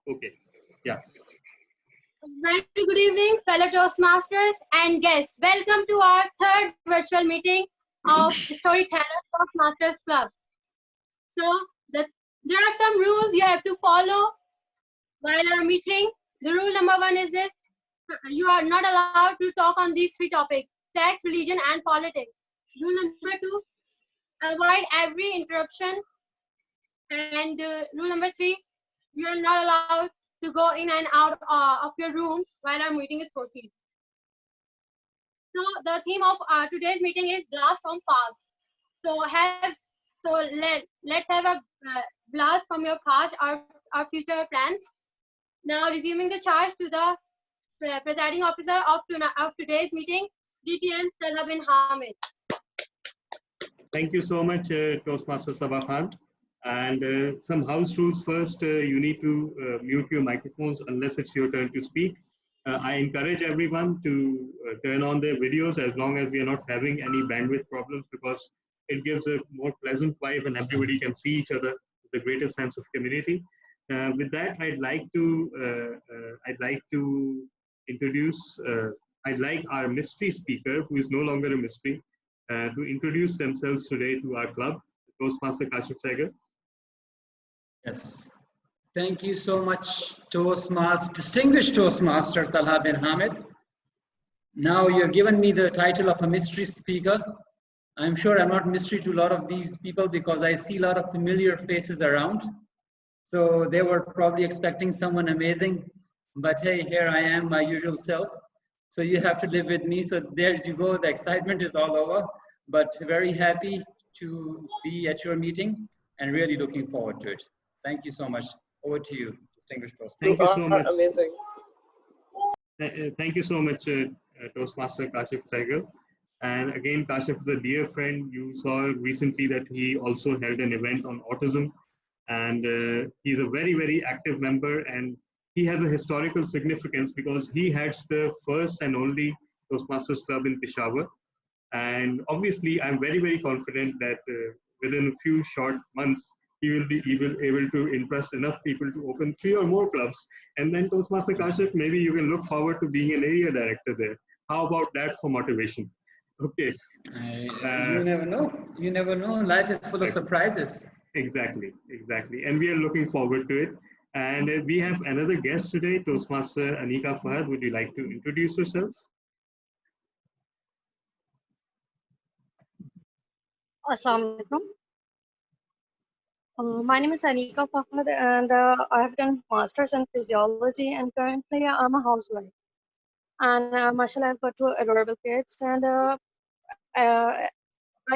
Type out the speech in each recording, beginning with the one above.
Okay. Yeah. Very good evening, fellow Toastmasters and guests. Welcome to our third virtual meeting of Storytelles Toastmasters Club. So, there are some rules you have to follow while our meeting. The rule number 1 is this: you are not allowed to talk on these 3 topics: sex, religion, and politics. Rule number 2: avoid every interruption. And rule number 3: you are not allowed to go in and out of your room while our meeting is proceeding. So the theme of today's meeting is blast from past. Let's have a blast from your past, our future plans. Now resuming the charge to the presiding officer of today's meeting, DTM Talha bin Hamid. Thank you so much, Toastmaster Sabah Khan. And some house rules first. You need to mute your microphones unless it's your turn to speak. I encourage everyone to turn on their videos as long as we are not having any bandwidth problems, because it gives a more pleasant vibe and everybody can see each other with a greater sense of community. With that, I'd like to introduce. I'd like our mystery speaker, who is no longer a mystery, to introduce themselves today to our club, Toastmaster Kashif Saigal. Yes. Thank you so much, distinguished Toastmaster Talha bin Hamid. Now you've given me the title of a mystery speaker. I'm sure I'm not mystery to a lot of these people because I see a lot of familiar faces around. So they were probably expecting someone amazing, but hey, here I am, my usual self. So you have to live with me. So there you go, the excitement is all over, but very happy to be at your meeting and really looking forward to it. Thank you so much. Over to you, distinguished Toastmaster. Thank you so much. Amazing. Thank you so much, Toastmaster Kashif Saigal. And again, Kashif is a dear friend. You saw recently that he also held an event on autism. And he's a very, very active member. And he has a historical significance because he heads the first and only Toastmasters Club in Peshawar. And obviously, I'm very, very confident that within a few short months, he will be able to impress enough people to open 3 or more clubs. And then Toastmaster Kashif, maybe you can look forward to being an area director there. How about that for motivation? Okay. You never know. You never know. Life is full of surprises. Exactly, exactly. And we are looking forward to it. And we have another guest today, Toastmaster Anika Fahad. Would you like to introduce yourself? Assalamu alaikum. My name is Anika Fahad, and I have done masters in physiology, and currently I'm a housewife. And mashallah, I've got 2 adorable kids, and I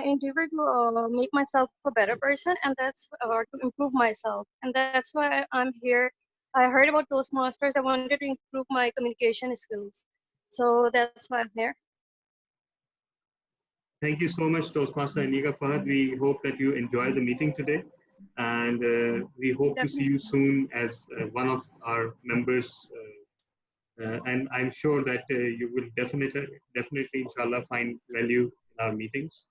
endeavor to make myself a better person, and that's to improve myself, and that's why I'm here. I heard about Toastmasters. I wanted to improve my communication skills, so that's why I'm here. Thank you so much, Toastmaster Anika Fahad. We hope that you enjoy the meeting today. And we hope to see you soon as one of our members. And I'm sure that you will definitely, inshallah, find value in our meetings.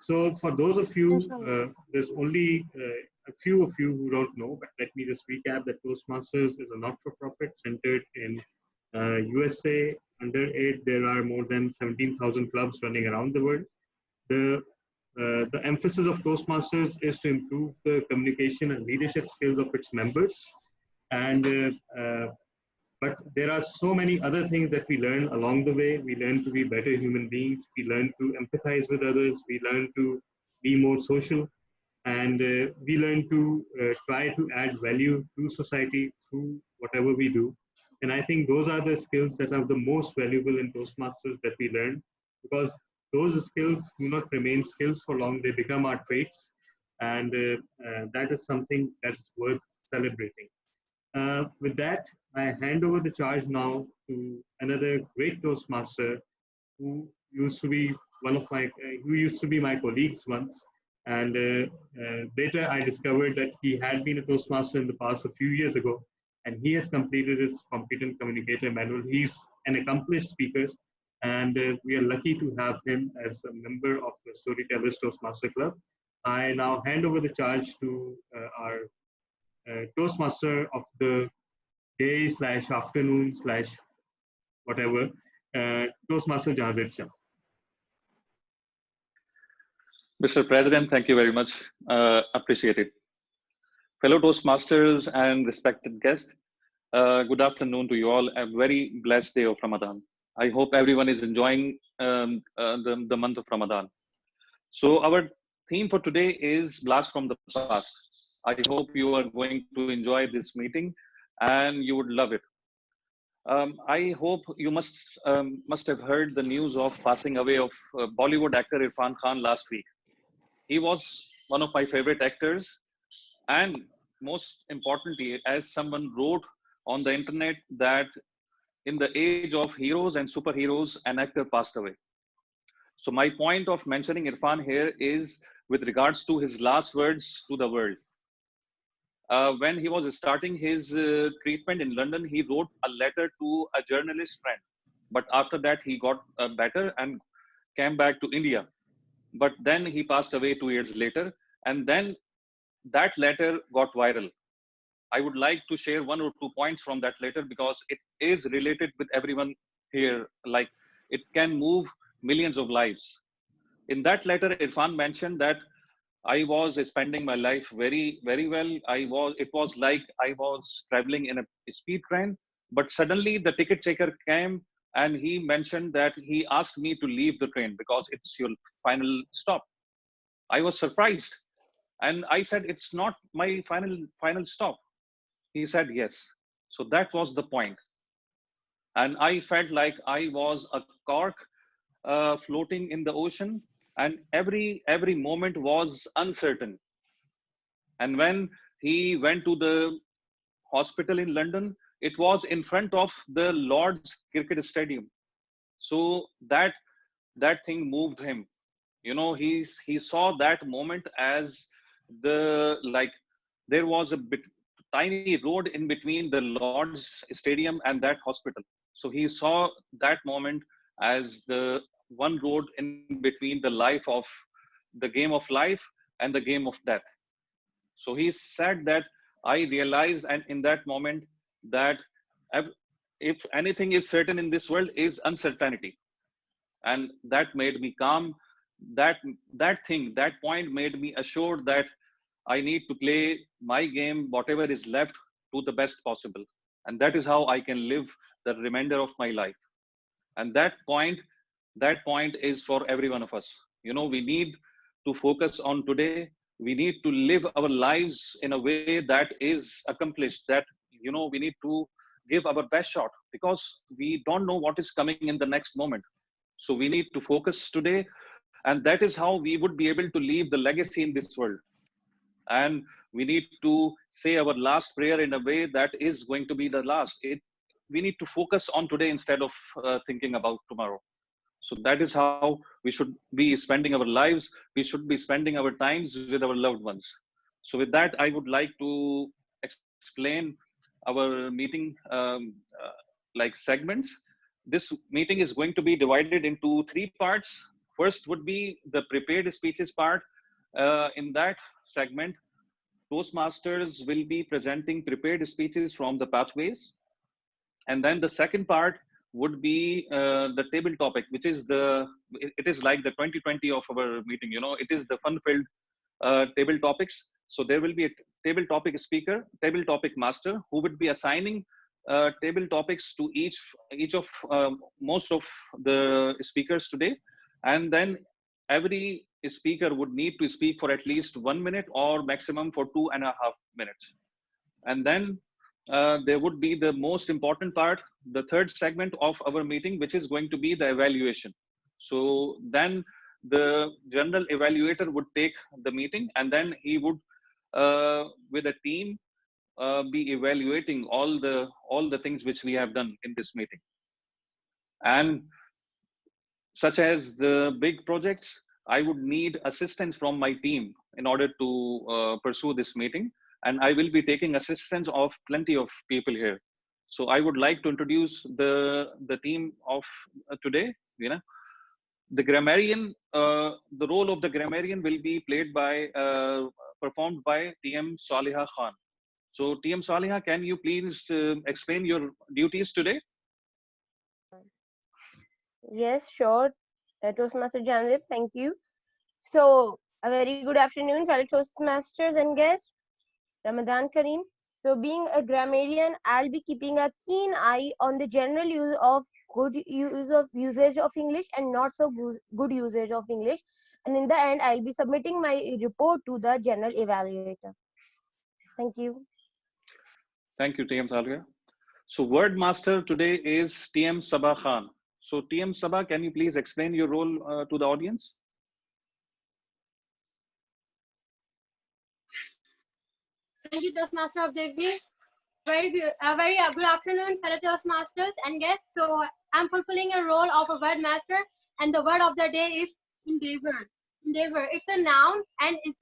So for those of you, there's only a few of you who don't know, but let me just recap that Toastmasters is a not-for-profit centered in USA. Under it, there are more than 17,000 clubs running around the world. The emphasis of Toastmasters is to improve the communication and leadership skills of its members. And but there are so many other things that we learn along the way. We learn to be better human beings. We learn to empathize with others. We learn to be more social. And we learn to try to add value to society through whatever we do. And I think those are the skills that are the most valuable in Toastmasters that we learn, because those skills do not remain skills for long. They become our traits. And that is something that's worth celebrating. With that, I hand over the charge now to another great Toastmaster who used to be my colleagues once. And later I discovered that he had been a Toastmaster in the past a few years ago, and he has completed his competent communicator manual. He's an accomplished speaker, and we are lucky to have him as a member of the Storytellers Toastmaster Club. I now hand over the charge to our Toastmaster of the day / afternoon / whatever, Toastmaster Jahazir Shah. Mr. President, thank you very much. Appreciate it. Fellow Toastmasters and respected guests, good afternoon to you all. A very blessed day of Ramadan. I hope everyone is enjoying the month of Ramadan. So our theme for today is Blast from the Past. I hope you are going to enjoy this meeting and you would love it. I hope you must have heard the news of passing away of Bollywood actor Irfan Khan last week. He was one of my favorite actors, and most importantly, as someone wrote on the internet that in the age of heroes and superheroes, an actor passed away. So my point of mentioning Irfan here is with regards to his last words to the world. When he was starting his treatment in London, he wrote a letter to a journalist friend. But after that, he got better and came back to India. But then he passed away 2 years later. And then that letter got viral. I would like to share 1 or 2 points from that letter because it is related with everyone here. Like it can move millions of lives. In that letter, Irfan mentioned that I was spending my life very, very well. It was like I was traveling in a speed train, but suddenly the ticket checker came and he mentioned that he asked me to leave the train because it's your final stop. I was surprised. And I said, it's not my final stop. He said, yes. So that was the point. And I felt like I was a cork floating in the ocean, and every moment was uncertain. And when he went to the hospital in London, it was in front of the Lord's cricket stadium. So that thing moved him. You know, he saw that moment as the like there was a tiny road in between the Lord's stadium and that hospital. So he saw that moment as the one road in between the life of the game of life and the game of death. So he said that I realized, and in that moment, that if anything is certain in this world is uncertainty, and that made me calm. That point made me assured that I need to play my game, whatever is left, to the best possible, and that is how I can live the remainder of my life. And that point is for every one of us. You know, we need to focus on today. We need to live our lives in a way that is accomplished, that we need to give our best shot because we don't know what is coming in the next moment. So we need to focus today, and that is how we would be able to leave the legacy in this world. And we need to say our last prayer in a way that is going to be the last. We need to focus on today instead of thinking about tomorrow. So that is how we should be spending our lives. We should be spending our times with our loved ones. So with that, I would like to explain our meeting like segments. This meeting is going to be divided into 3 parts. First would be the prepared speeches part. In that segment, Toastmasters will be presenting prepared speeches from the pathways. And then the second part would be the table topic, which is it is like the 2020 of our meeting. It is the fun-filled table topics. So there will be a table topic speaker, table topic master, who would be assigning table topics to each of most of the speakers today. And then every speaker would need to speak for at least 1 minute or maximum for 2.5 minutes. And then there would be the most important part, the third segment of our meeting, which is going to be the evaluation. So then the general evaluator would take the meeting, and then he would, with a team, be evaluating all the things which we have done in this meeting. And such as the big projects, I would need assistance from my team in order to pursue this meeting. And I will be taking assistance of plenty of people here. So I would like to introduce the team of today. The grammarian, the role of the grammarian will be played by, performed by TM Saliha Khan. So TM Saliha, can you please explain your duties today? Yes, sure. Toastmaster Jandeep, thank you. So, a very good afternoon, fellow Toastmasters and guests. Ramadan Kareem. So, being a grammarian, I'll be keeping a keen eye on the general usage of English and not so good usage of English. And in the end, I'll be submitting my report to the general evaluator. Thank you. Thank you, TM Saliha. So word master today is TM Sabah Khan. So TM Sabah, can you please explain your role to the audience? Thank you, Toastmaster of the evening. Very good afternoon, fellow Toastmasters and guests. So I'm fulfilling a role of a word master, and the word of the day is endeavor. Endeavor. It's a noun and it's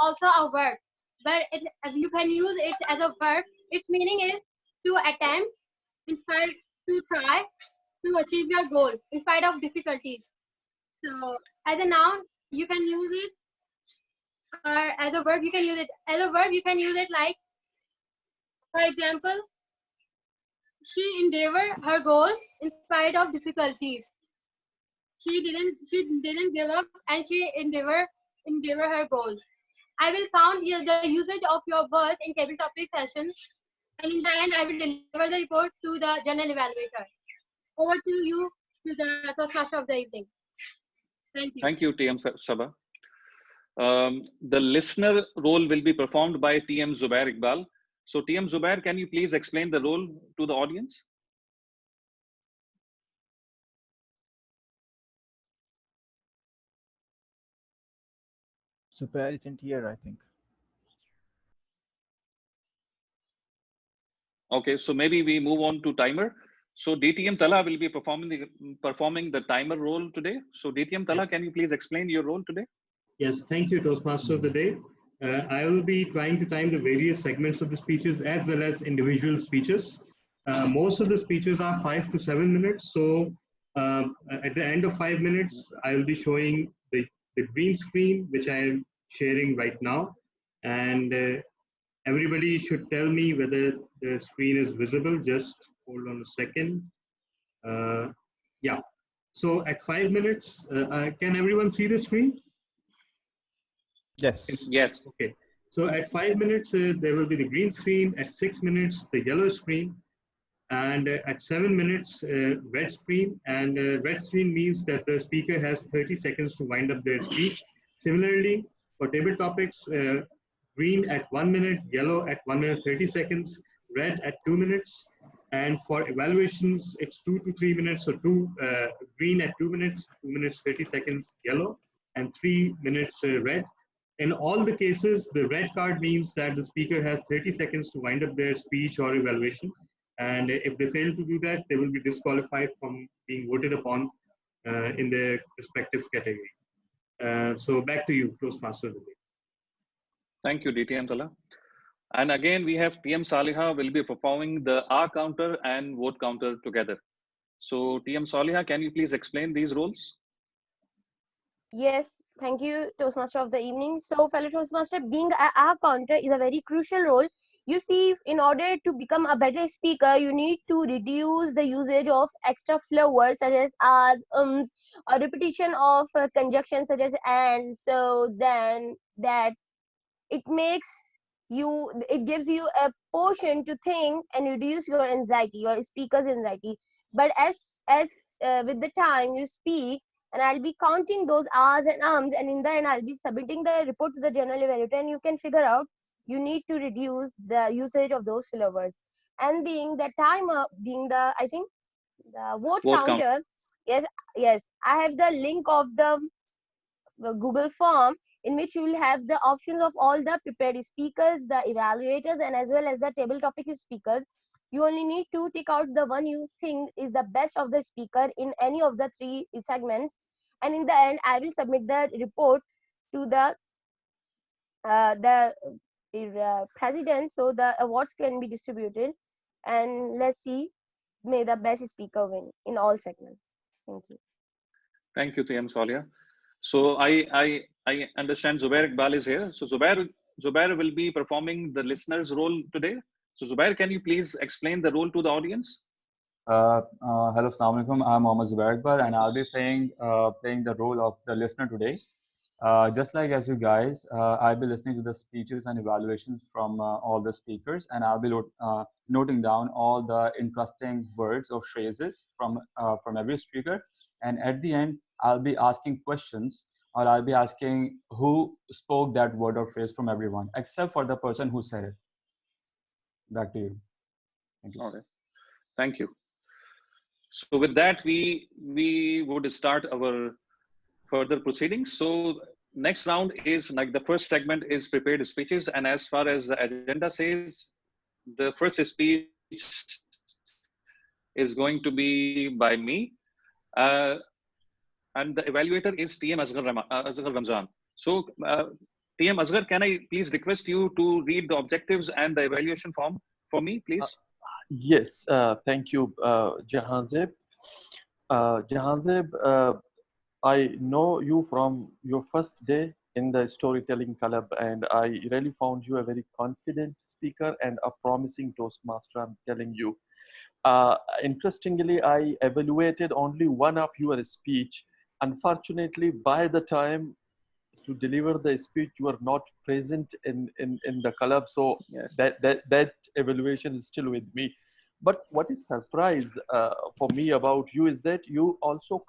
also a word, but you can use it as a verb. Its meaning is to attempt, inspire, to try, to achieve your goal in spite of difficulties. So as a noun, you can use it, or as a verb, you can use it. As a verb, you can use it like, for example, she endeavored her goals in spite of difficulties. She didn't give up, and she endeavor her goals. I will count the usage of your words in table topic sessions, and in the end, I will deliver the report to the general evaluator. Over to you, to the Toastmaster of the evening. Thank you. Thank you, TM Sabah. The listener role will be performed by TM Zubair Iqbal. So TM Zubair, can you please explain the role to the audience? Zubair isn't here, I think. Okay, so maybe we move on to timer. So DTM Tala will be performing the timer role today. So DTM Tala, Yes. can you please explain your role today? Yes, thank you, Toastmaster of the day. I will be trying to time the various segments of the speeches as well as individual speeches. Most of the speeches are 5 to 7 minutes. So at the end of 5 minutes, I will be showing the green screen, which I am sharing right now. And everybody should tell me whether the screen is visible. Just hold on a second. Yeah. So at 5 minutes, can everyone see the screen? Yes. Yes. Okay. So at 5 minutes, there will be the green screen. At 6 minutes, the yellow screen. And at 7 minutes, red screen. And red screen means that the speaker has 30 seconds to wind up their speech. Similarly, for table topics, green at 1 minute, yellow at 1 minute 30 seconds, red at 2 minutes. And for evaluations, it's 2 to 3 minutes. So green at 2 minutes, 2 minutes 30 seconds, yellow, and 3 minutes red. In all the cases, the red card means that the speaker has 30 seconds to wind up their speech or evaluation. And if they fail to do that, they will be disqualified from being voted upon in their respective category. So back to you, Toastmaster of the day. Thank you, DTM Tala. And again, we have TM Saliha will be performing the R counter and vote counter together. So TM Saliha, can you please explain these roles? Yes, thank you, Toastmaster of the evening. So, fellow Toastmaster, being a counter is a very crucial role. You see, in order to become a better speaker, you need to reduce the usage of extra filler words such as as, or repetition of conjunctions such as and. So then that it gives you a portion to think and reduce your anxiety, your speaker's anxiety. But as with the time you speak, and I'll be counting those R's and ums, and in the end I'll be submitting the report to the general evaluator, and you can figure out you need to reduce the usage of those filler words. And being the timer, being the I think the vote counter, yes, I have the link of the Google form in which you will have the options of all the prepared speakers, the evaluators, and as well as the table topic speakers. You only need to take out the one you think is the best of the speaker in any of the 3 segments. And in the end, I will submit the report to the president, so the awards can be distributed. And let's see, may the best speaker win in all segments. Thank you. Thank you, TM Saliha. So I understand Zubair Iqbal is here. So Zubair, Zubair will be performing the listener's role today. So Zubair, can you please explain the role to the audience? Hello, Assalamu alaikum. I'm Mohammad Zubair Iqbal, and I'll be playing the role of the listener today. Just like as you guys, I'll be listening to the speeches and evaluations from all the speakers, and I'll be noting down all the interesting words or phrases from every speaker. And at the end, I'll be asking questions, or I'll be asking who spoke that word or phrase from everyone, except for the person who said it. Back to you. Thank you. Okay, thank you. So with that, we would start our further proceedings. So next round is like the first segment is prepared speeches, and as far as the agenda says, the first speech is going to be by me, and the evaluator is TM Asghar Ramzan. So TM Asghar, can I please request you to read the objectives and the evaluation form for me, please? Yes, thank you, Jahanzeb. Jahanzeb, I know you from your first day in the storytelling club, and I really found you a very confident speaker and a promising Toastmaster, I'm telling you. Interestingly, I evaluated only one of your speech. Unfortunately, by the time to deliver the speech, you are not present in the club. So Yes. that evaluation is still with me. But what is surprise for me about you is that you also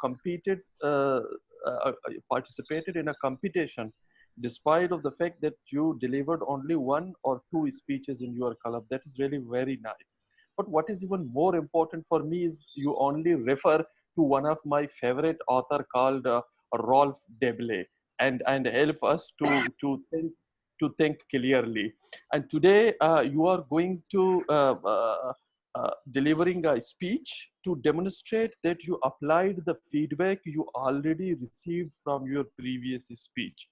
participated in a competition, despite of the fact that you delivered only one or two speeches in your club. That is really very nice. But what is even more important for me is you only refer to one of my favorite author called Rolf Deblay, and help us to think clearly. And today you are going to delivering a speech to demonstrate that you applied the feedback you already received from your previous speech.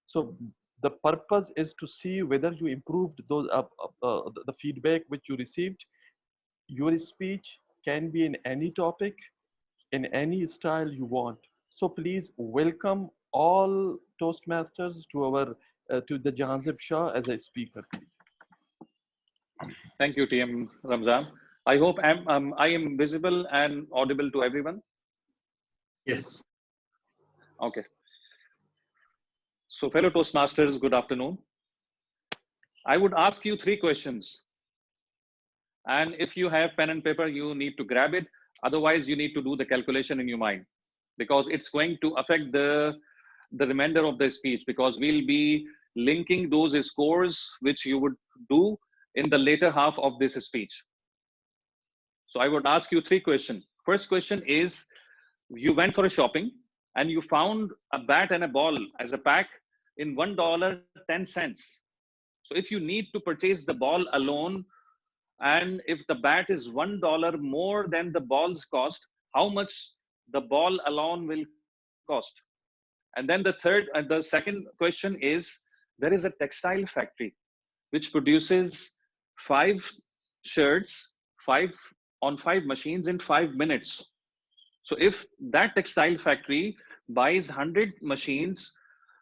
So the purpose is to see whether you improved those the feedback which you received. Your speech can be in any topic, in any style you want. So please welcome all Toastmasters to our to the Jahanzeb Shah as a speaker, please. Thank you, TM Ramzan. I hope I am visible and audible to everyone. Yes. Okay. So fellow Toastmasters, good afternoon. I would ask you 3 questions. And if you have pen and paper, you need to grab it. Otherwise, you need to do the calculation in your mind, because it's going to affect the remainder of the speech, because we'll be linking those scores which you would do in the later half of this speech. So I would ask you 3 questions. First question is, you went for a shopping and you found a bat and a ball as a pack in $1.10. So if you need to purchase the ball alone, and if the bat is $1 more than the ball's cost, how much the ball alone will cost? And then the second question is, there is a textile factory which produces 5 shirts, 5 machines in 5 minutes. So if that textile factory buys 100 machines,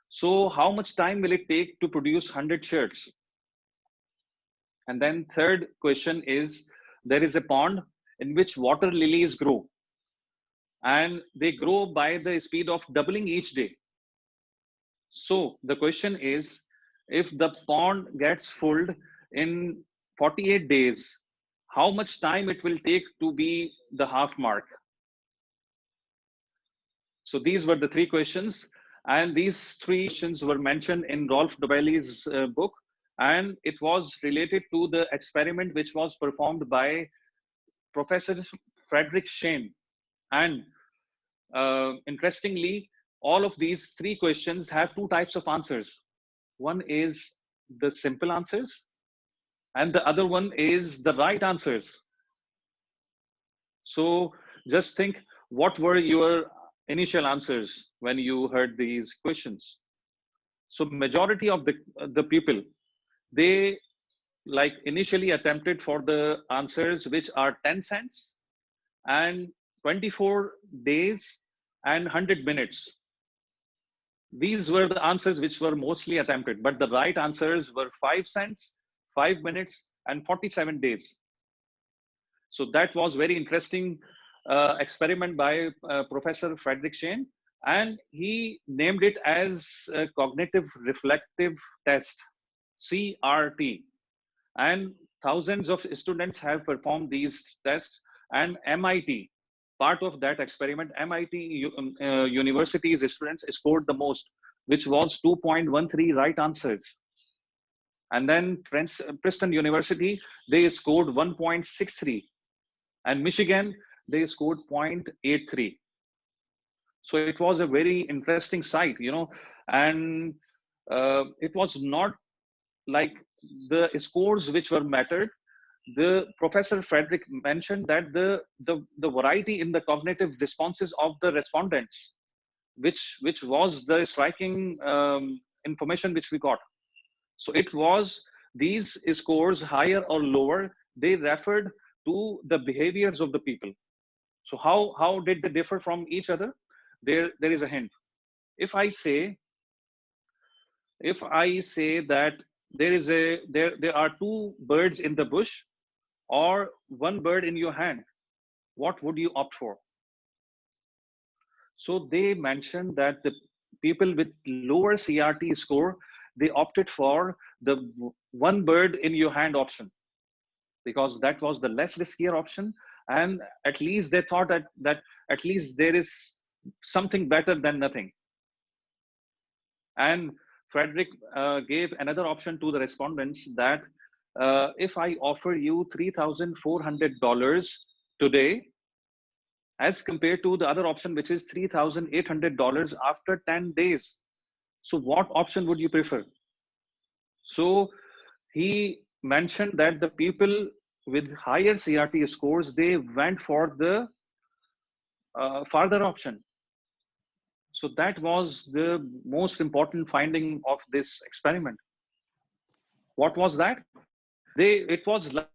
so how much time will it take to produce 100 shirts? And then third question is, there is a pond in which water lilies grow, and they grow by the speed of doubling each day. So the question is, if the pond gets filled in 48 days, how much time it will take to be the half mark? So these were the 3 questions, and these 3 questions were mentioned in Rolf Dobelli's book, and it was related to the experiment which was performed by Professor Frederick Shane. And interestingly, all of these 3 questions have 2 types of answers. One is the simple answers, and the other one is the right answers. So just think, what were your initial answers when you heard these questions? So majority of the people, they like initially attempted for the answers which are 10 cents and 24 days and 100 minutes. These were the answers which were mostly attempted, but the right answers were 5 cents, 5 minutes, and 47 days. So that was very interesting experiment by Professor Frederick Shane, and he named it as a cognitive reflective test, CRT. And thousands of students have performed these tests, and MIT, part of that experiment, MIT University's students scored the most, which was 2.13 right answers. And then Princeton University, they scored 1.63. And Michigan, they scored 0.83. So it was a very interesting sight, you know, and it was not like the scores which were mattered. The Professor Frederick mentioned that the variety in the cognitive responses of the respondents, which was the striking information which we got. So it was these scores higher or lower, they referred to the behaviors of the people. So how did they differ from each other? There is a hint. If I say that there are two birds in the bush or one bird in your hand, what would you opt for? So they mentioned that the people with lower CRT score, they opted for the one bird in your hand option, because that was the less riskier option, and at least they thought that at least there is something better than nothing. And Frederick gave another option to the respondents that if I offer you $3,400 today, as compared to the other option, which is $3,800 after 10 days. So what option would you prefer? So he mentioned that the people with higher CRT scores, they went for the farther option. So that was the most important finding of this experiment. What was that? It was like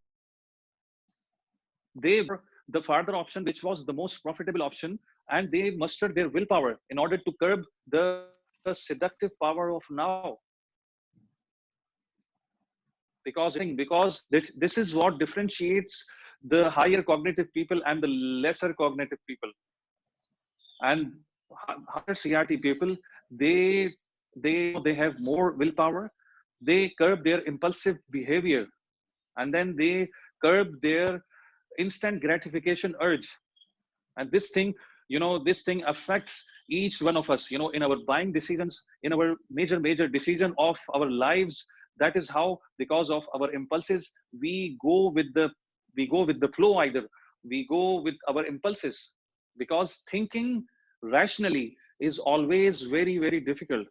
they were the farther option, which was the most profitable option, and they mustered their willpower in order to curb the seductive power of now. Because this is what differentiates the higher cognitive people and the lesser cognitive people. And higher CRT people, they have more willpower, they curb their impulsive behavior, and then they curb their instant gratification urge. And this thing, you know, this thing affects each one of us, you know, in our buying decisions, in our major decision of our lives. That is how, because of our impulses, we go with the flow. Either we go with our impulses, because thinking rationally is always very difficult,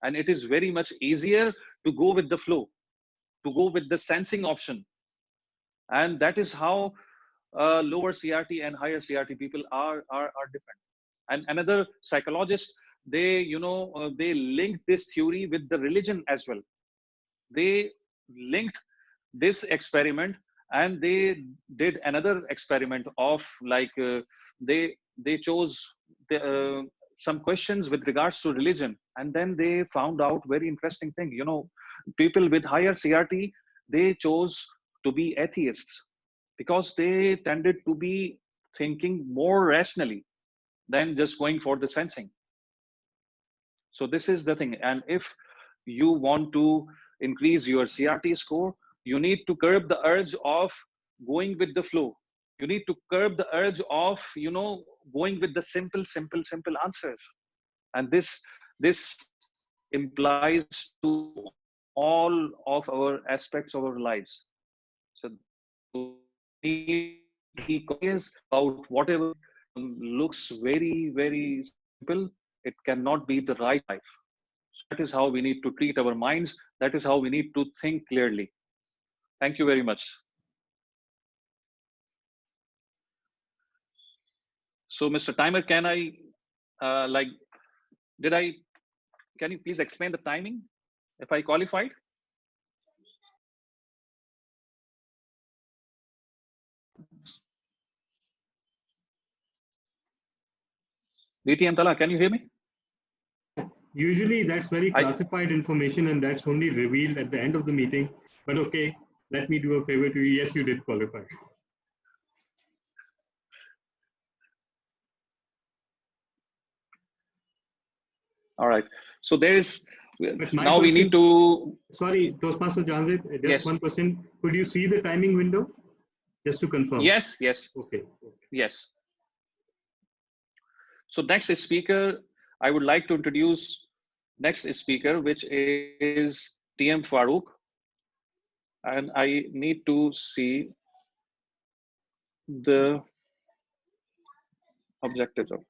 and it is very much easier to go with the flow, to go with the sensing option. And that is how lower CRT and higher CRT people are different. And another psychologist, they they linked this theory with the religion as well. They linked this experiment, and they did another experiment of like they chose some questions with regards to religion, and then they found out very interesting thing. You know, people with higher CRT, they chose to be atheists because they tended to be thinking more rationally than just going for the sensing. So this is the thing. And if you want to increase your CRT score, you need to curb the urge of going with the flow. You need to curb the urge of, you know, going with the simple answers. And this implies to all of our aspects of our lives. So we need to be conscious about whatever looks very simple. It cannot be the right life. That is how we need to treat our minds. That is how we need to think clearly. Thank you very much. So, Mr. Timer, can I, can you please explain the timing if I qualified? BTM Tala, can you hear me? Usually that's very classified information and that's only revealed at the end of the meeting. But okay, let me do a favor to you. Yes, you did qualify. All right. So there is, now we question, need to. Sorry, Toastmaster Janzit, just Yes. one question. Could you see the timing window? Just to confirm. Yes, yes. Okay. Yes. So next speaker, I would like to introduce next speaker, which is TM Farooq. And I need to see the objectives of.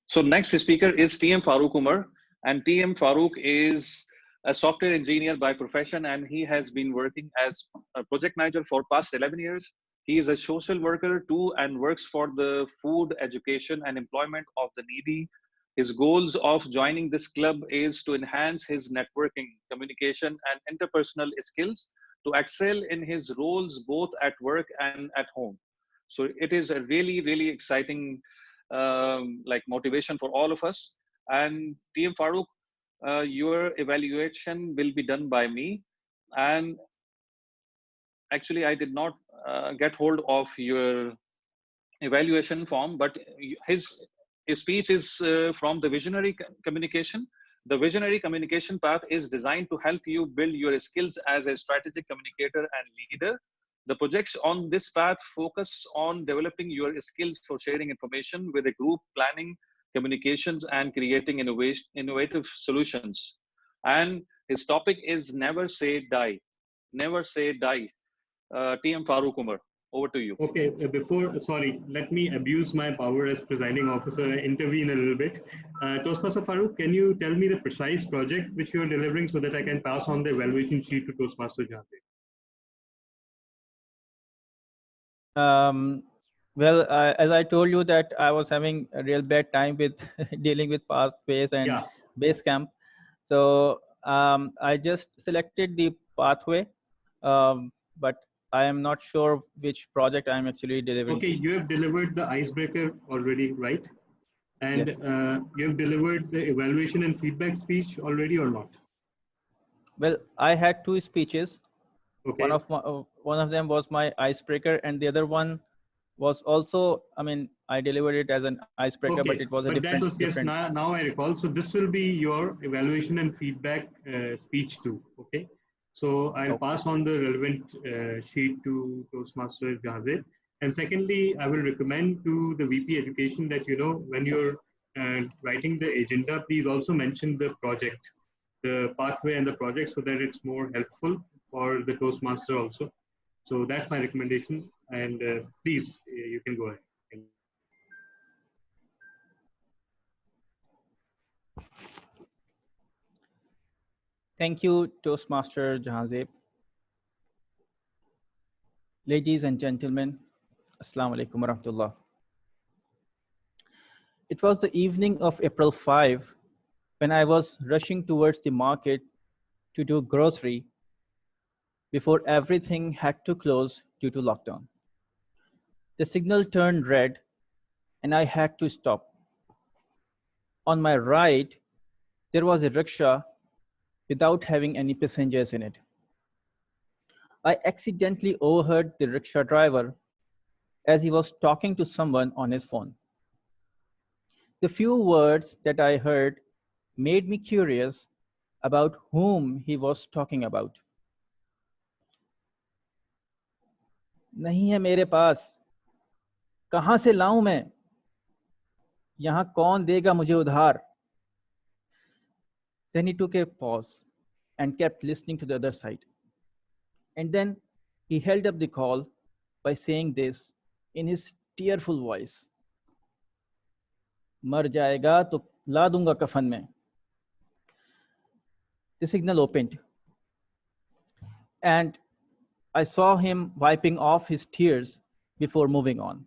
So next speaker is TM Farooq Umar, and TM Farooq is a software engineer by profession, and he has been working as a project manager for past 11 years. He is a social worker too and works for the food, education, and employment of the needy. His goals of joining this club is to enhance his networking, communication, and interpersonal skills to excel in his roles both at work and at home. So it is a really, really exciting like motivation for all of us. And TM Farooq, your evaluation will be done by me. And actually, I did not get hold of your evaluation form, but his speech is from the visionary communication. The visionary communication path is designed to help you build your skills as a strategic communicator and leader. The projects on this path focus on developing your skills for sharing information with a group, planning communications, and creating innovative solutions. And his topic is never say die. Never say die. TM Farooq Umar, over to you. Okay, sorry, let me abuse my power as presiding officer and intervene a little bit. Toastmaster Farooq, can you tell me the precise project which you are delivering so that I can pass on the evaluation sheet to Toastmaster Janzit? Well, as I told you that I was having a real bad time with dealing with pathways and Basecamp. So I just selected the pathway, but I am not sure which project I'm actually delivering. Okay, you have delivered the icebreaker already, right? And yes. You have delivered the evaluation and feedback speech already or not? Well, I had two speeches. Okay. One of them was my icebreaker, and the other one was also, I mean, I delivered it as an icebreaker, but it was a different. That was, yes, now I recall. So this will be your evaluation and feedback speech too. Okay. So I'll pass on the relevant sheet to Toastmaster Janzit. And secondly, I will recommend to the VP Education that, you know, when you're writing the agenda, please also mention the project, the pathway and the project, so that it's more helpful for the Toastmaster also. So that's my recommendation. And please, you can go ahead. Thank you, Toastmaster Jahanzeb. Ladies and gentlemen, Assalamu alaikum warahmatullah. It was the evening of April 5 when I was rushing towards the market to do grocery before everything had to close due to lockdown. The signal turned red and I had to stop. On my right, there was a rickshaw without having any passengers in it. I accidentally overheard the rickshaw driver as he was talking to someone on his phone. The few words that I heard made me curious about whom he was talking about. नहीं है मेरे पास, कहाँ से लाऊं मैं? यहाँ कौन देगा मुझे उधार? Then he took a pause and kept listening to the other side. And then he held up the call by saying this in his tearful voice. मर जाएगा तो ला दूंगा कफन में. The signal opened and I saw him wiping off his tears before moving on.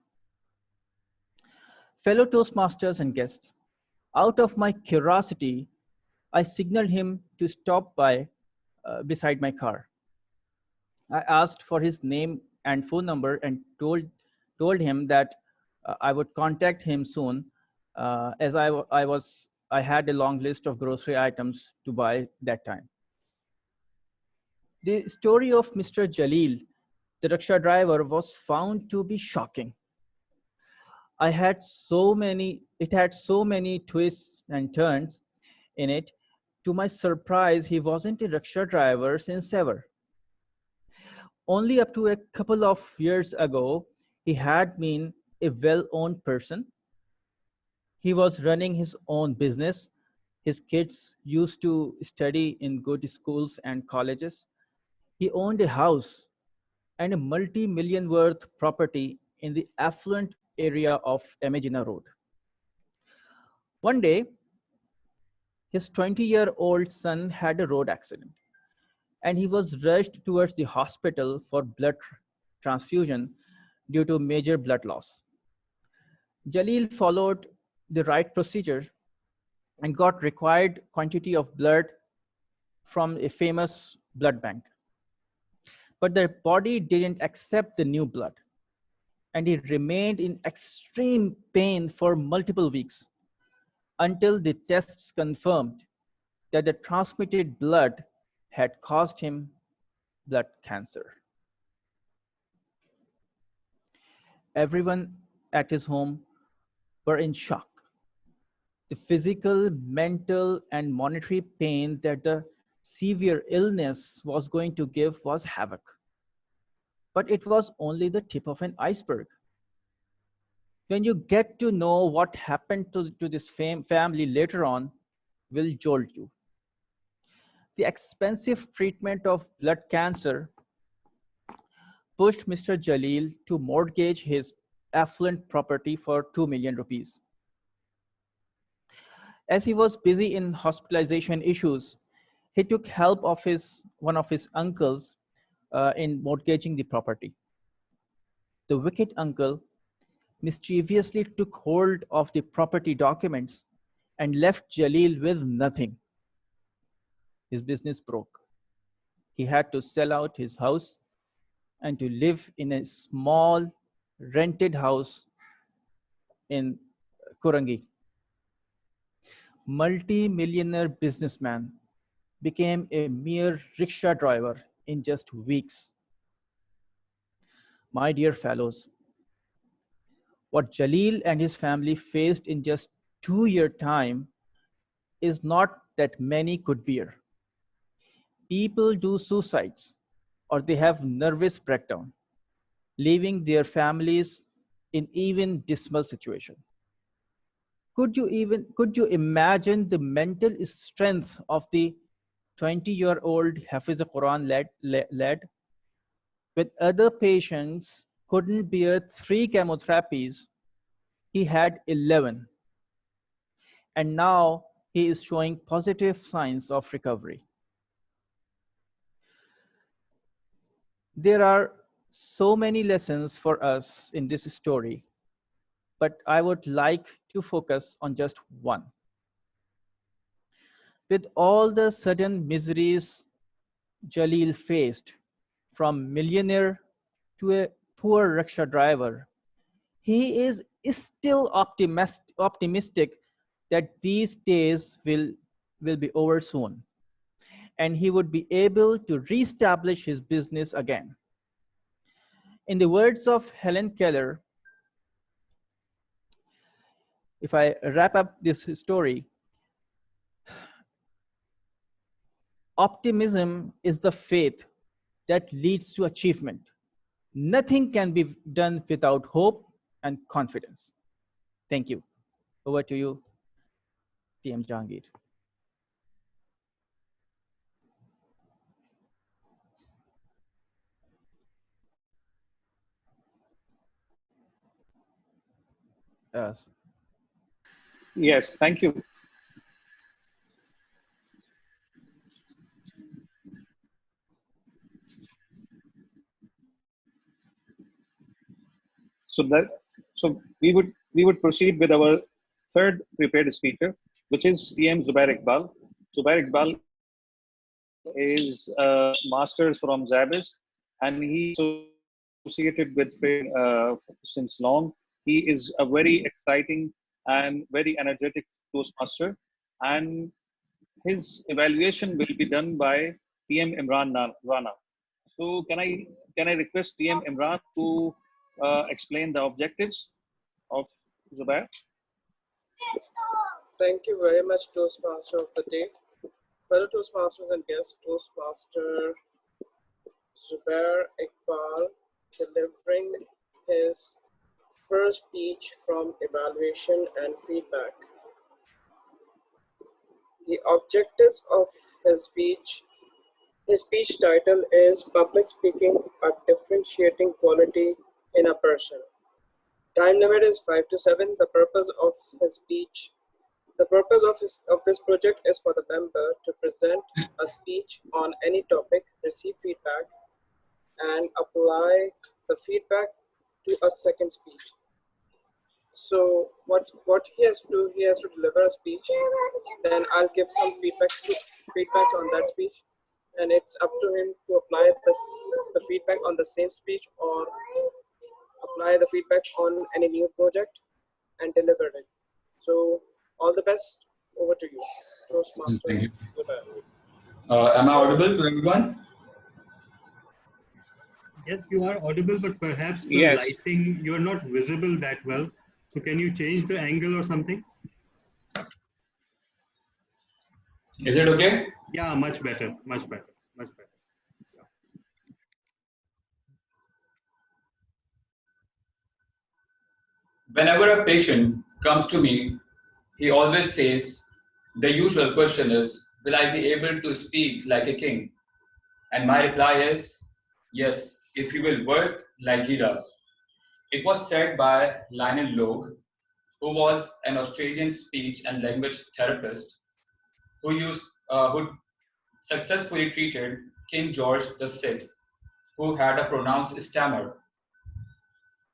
Fellow Toastmasters and guests, out of my curiosity, I signaled him to stop by beside my car. I asked for his name and phone number and told him that I would contact him soon, as I had a long list of grocery items to buy that time. The story of Mr. Jalil, the rickshaw driver, was found to be shocking. It had so many twists and turns in it. To my surprise, he wasn't a rickshaw driver since ever. Only up to a couple of years ago, he had been a well-owned person. He was running his own business. His kids used to study in good schools and colleges. He owned a house and a multi-million worth property in the affluent area of Emegina Road. One day, his 20-year-old son had a road accident, and he was rushed towards the hospital for blood transfusion due to major blood loss. Jalil followed the right procedure and got required quantity of blood from a famous blood bank. But the body didn't accept the new blood, and he remained in extreme pain for multiple weeks until the tests confirmed that the transmitted blood had caused him blood cancer. Everyone at his home were in shock. The physical, mental, and monetary pain that the severe illness was going to give was havoc. But it was only the tip of an iceberg. When you get to know what happened to this family later on, will jolt you. The expensive treatment of blood cancer pushed Mr. Jalil to mortgage his affluent property for 2 million rupees. As he was busy in hospitalization issues, he took help of one of his uncles in mortgaging the property. The wicked uncle mischievously took hold of the property documents and left Jalil with nothing. His business broke. He had to sell out his house and to live in a small rented house in Kurangi. Multi-millionaire businessman became a mere rickshaw driver in just weeks. My dear fellows, what Jalil and his family faced in just 2 year time is not that many could bear. People do suicides or they have nervous breakdown, leaving their families in even dismal situation. Could you imagine the mental strength of the 20-year-old Hafiz Quran led? When other patients couldn't bear 3 chemotherapies, he had 11. And now he is showing positive signs of recovery. There are so many lessons for us in this story, but I would like to focus on just one. With all the sudden miseries Jalil faced, from millionaire to a poor rickshaw driver, he is still optimistic that these days will be over soon, and he would be able to reestablish his business again. In the words of Helen Keller, if I wrap up this story, optimism is the faith that leads to achievement. Nothing can be done without hope and confidence. Thank you. Over to you, TM Jahangir. Yes. Yes, thank you. So we would proceed with our third prepared speaker, which is TM Zubair Iqbal. Zubair Iqbal is a master's from Zabis, and he's associated with since long. He is a very exciting and very energetic Toastmaster, and his evaluation will be done by TM Imran Rana. So can I request TM Imran to explain the objectives of Zubair? Thank you very much, Toastmaster of the day. Fellow Toastmasters and guests, Toastmaster Zubair Iqbal delivering his first speech from evaluation and feedback. The objectives of his speech title is Public Speaking, a Differentiating Quality in a Person. Time limit is 5 to 7. The purpose of his speech of this project is for the member to present a speech on any topic, receive feedback, and apply the feedback to a second speech. So what he has to do, he has to deliver a speech, then I'll give some feedbacks on that speech, and it's up to him to apply the feedback on the same speech or apply the feedback on any new project and deliver it. So all the best. Over to you, Toastmaster. Thank you. Am I audible to everyone? Yes, you are audible, but perhaps the Yes. lighting, you're not visible that well. So can you change the angle or something? Is it okay? Yeah, much better, much better, much better. Whenever a patient comes to me, he always says, the usual question is, will I be able to speak like a king? And my reply is, yes, if you will work like he does. It was said by Lionel Logue, who was an Australian speech and language therapist who successfully treated King George VI, who had a pronounced stammer.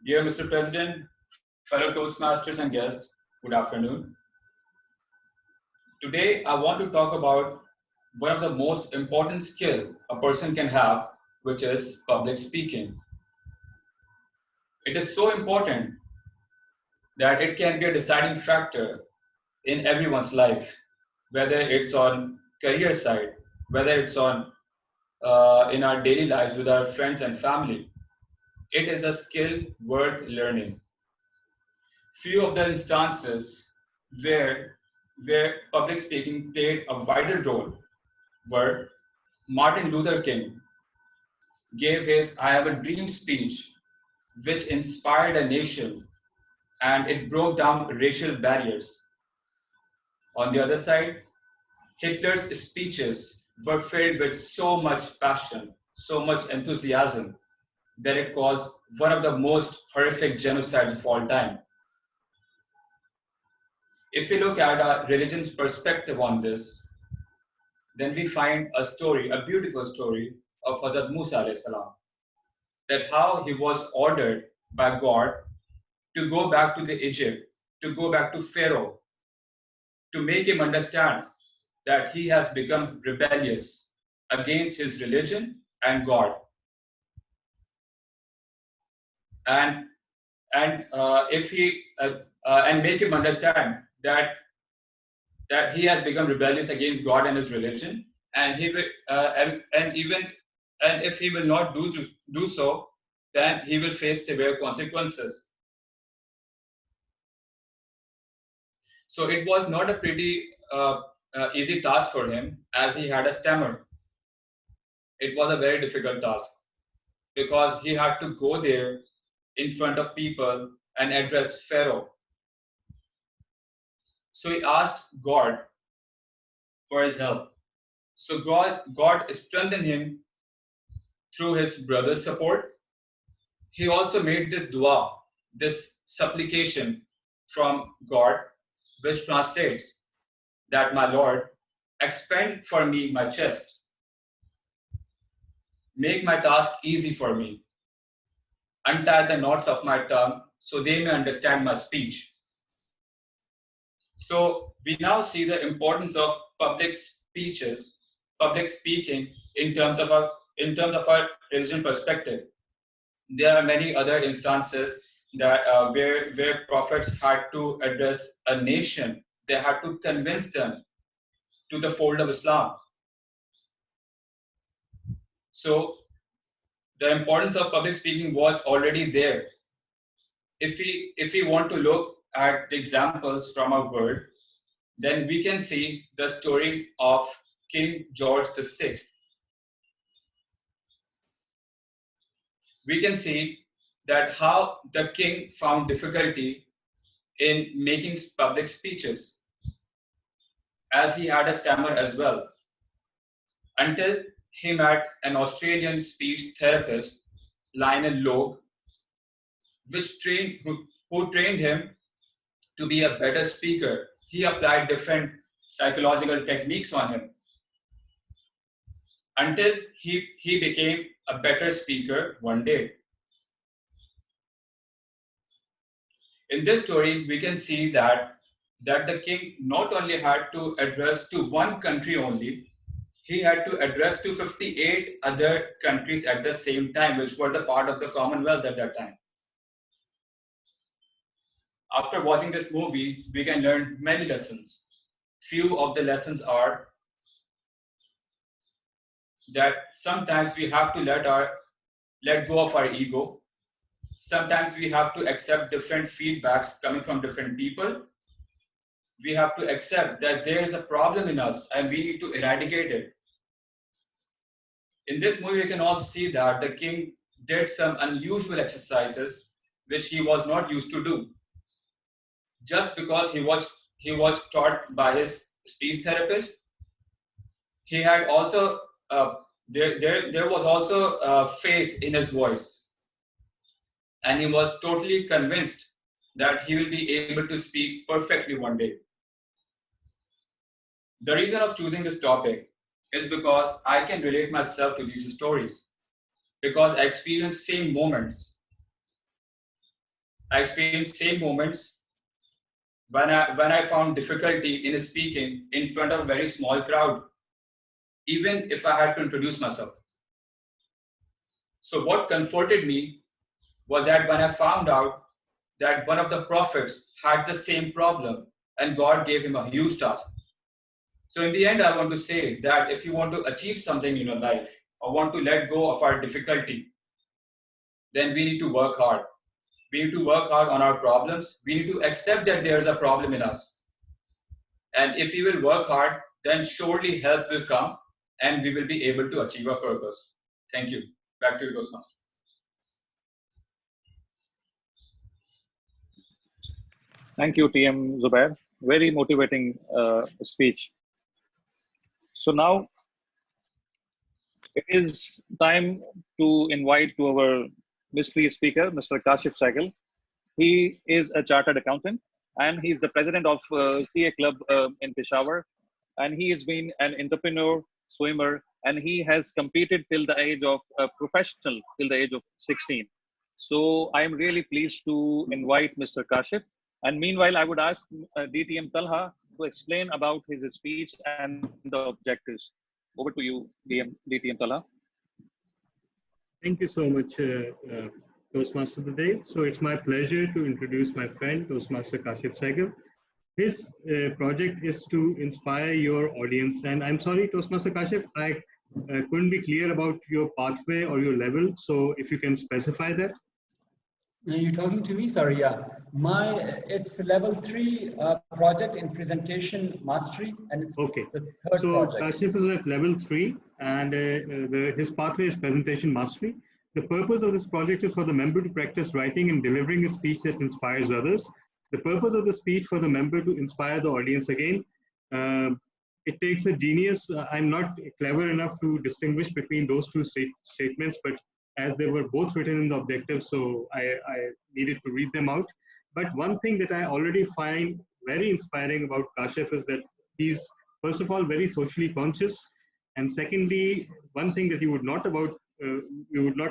Dear Mr. President, fellow Toastmasters and guests, good afternoon. Today, I want to talk about one of the most important skills a person can have, which is public speaking. It is so important that it can be a deciding factor in everyone's life, whether it's on career side, whether it's on in our daily lives with our friends and family. It is a skill worth learning. Few of the instances where public speaking played a vital role were Martin Luther King gave his I Have a Dream speech, which inspired a nation and it broke down racial barriers. On the other side, Hitler's speeches were filled with so much passion, so much enthusiasm, that it caused one of the most horrific genocides of all time. If we look at our religion's perspective on this, then we find a story, a beautiful story of Hazrat Musa alayhi salam, that how he was ordered by God to go back to the Egypt, to go back to Pharaoh, to make him understand that he has become rebellious against his religion and God. And make him understand that he has become rebellious against God and his religion, and if he will not do so, then he will face severe consequences. So it was not a pretty easy task for him, as he had a stammer. It was a very difficult task because he had to go there in front of people and address Pharaoh. So he asked God for his help. So God strengthened him through his brother's support. He also made this dua, this supplication from God, which translates that, my Lord, expand for me my chest. Make my task easy for me. Untie the knots of my tongue so they may understand my speech. So we now see the importance of public speaking in terms of our religion perspective. There are many other instances that where prophets had to address a nation, they had to convince them to the fold of Islam. So the importance of public speaking was already there. If we want to look at the examples from our world, then we can see the story of King George VI. We can see that how the king found difficulty in making public speeches, as he had a stammer as well, until he met an Australian speech therapist, Lionel Logue, who trained him to be a better speaker. He applied different psychological techniques on him until he became a better speaker one day. In this story, we can see that the king not only had to address to one country only, he had to address to 58 other countries at the same time, which were the part of the Commonwealth at that time. After watching this movie, we can learn many lessons. Few of the lessons are that sometimes we have to let go of our ego. Sometimes we have to accept different feedbacks coming from different people. We have to accept that there is a problem in us and we need to eradicate it. In this movie, we can also see that the king did some unusual exercises which he was not used to do. Just because he was taught by his speech therapist, he had also there was also faith in his voice, and he was totally convinced that he will be able to speak perfectly one day. The reason of choosing this topic is because I can relate myself to these stories, because I experienced same moments. I experienced same moments when I found difficulty in speaking in front of a very small crowd, even if I had to introduce myself. So what comforted me was that when I found out that one of the prophets had the same problem and God gave him a huge task. So in the end, I want to say that if you want to achieve something in your life or want to let go of our difficulty, then we need to work hard. We need to work hard on our problems. We need to accept that there is a problem in us. And if we will work hard, then surely help will come and we will be able to achieve our purpose. Thank you. Back to you, Toastmaster. Thank you, TM Zubair. Very motivating speech. So now it is time to invite to our mystery speaker, Mr. Kashif Saigal. He is a chartered accountant and he's the president of CA Club in Peshawar. And he has been an entrepreneur, swimmer, and he has competed till the age of professional, till the age of 16. So I'm really pleased to invite Mr. Kashif. And meanwhile, I would ask DTM Talha to explain about his speech and the objectives. Over to you, DTM Talha. Thank you so much, Toastmaster today. So it's my pleasure to introduce my friend, Toastmaster Kashif Saigal. His project is to inspire your audience. And I'm sorry, Toastmaster Kashif, I couldn't be clear about your pathway or your level. So if you can specify that. Are you talking to me? Sorry, yeah. It's level 3 project in presentation mastery, and it's okay. The third so project. Kashif is at level 3, and his pathway is presentation mastery. The purpose of this project is for the member to practice writing and delivering a speech that inspires others. The purpose of the speech for the member to inspire the audience again. It takes a genius. I'm not clever enough to distinguish between those two statements, but as they were both written in the objective, so I needed to read them out. But one thing that I already find very inspiring about Kashif is that he's, first of all, very socially conscious. And secondly, one thing that you would not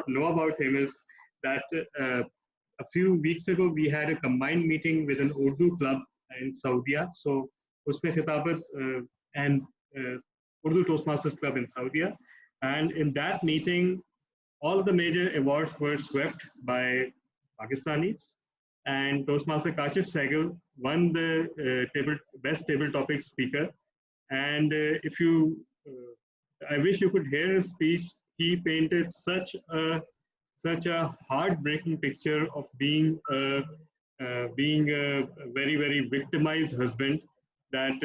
know about him is that a few weeks ago, we had a combined meeting with an Urdu club in Saudi. So, Usme Khitabat and Urdu Toastmasters Club in Saudi. And in that meeting, all the major awards were swept by Pakistanis. and Toastmaster Kashif Sehgal won the best table topic speaker. And if you, I wish you could hear his speech. He painted such a heartbreaking picture of being a very, very victimized husband that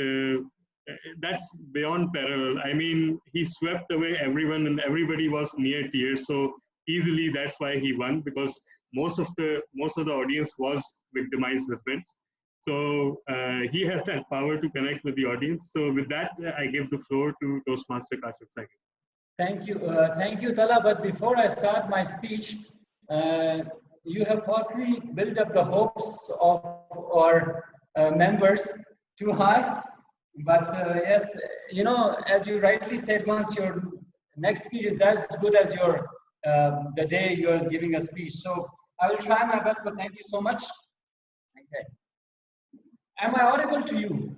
that's beyond parallel. I mean, he swept away everyone and everybody was near tears. So easily that's why he won, because most of the audience was victimized husbands. So he has that power to connect with the audience. So with that, I give the floor to Toastmaster Kashif Sehgal. Thank you, Tala. But before I start my speech, you have firstly built up the hopes of our members too high. But yes, you know, as you rightly said, once your next speech is as good as your the day you are giving a speech. So I will try my best, but thank you so much. Okay. Am I audible to you,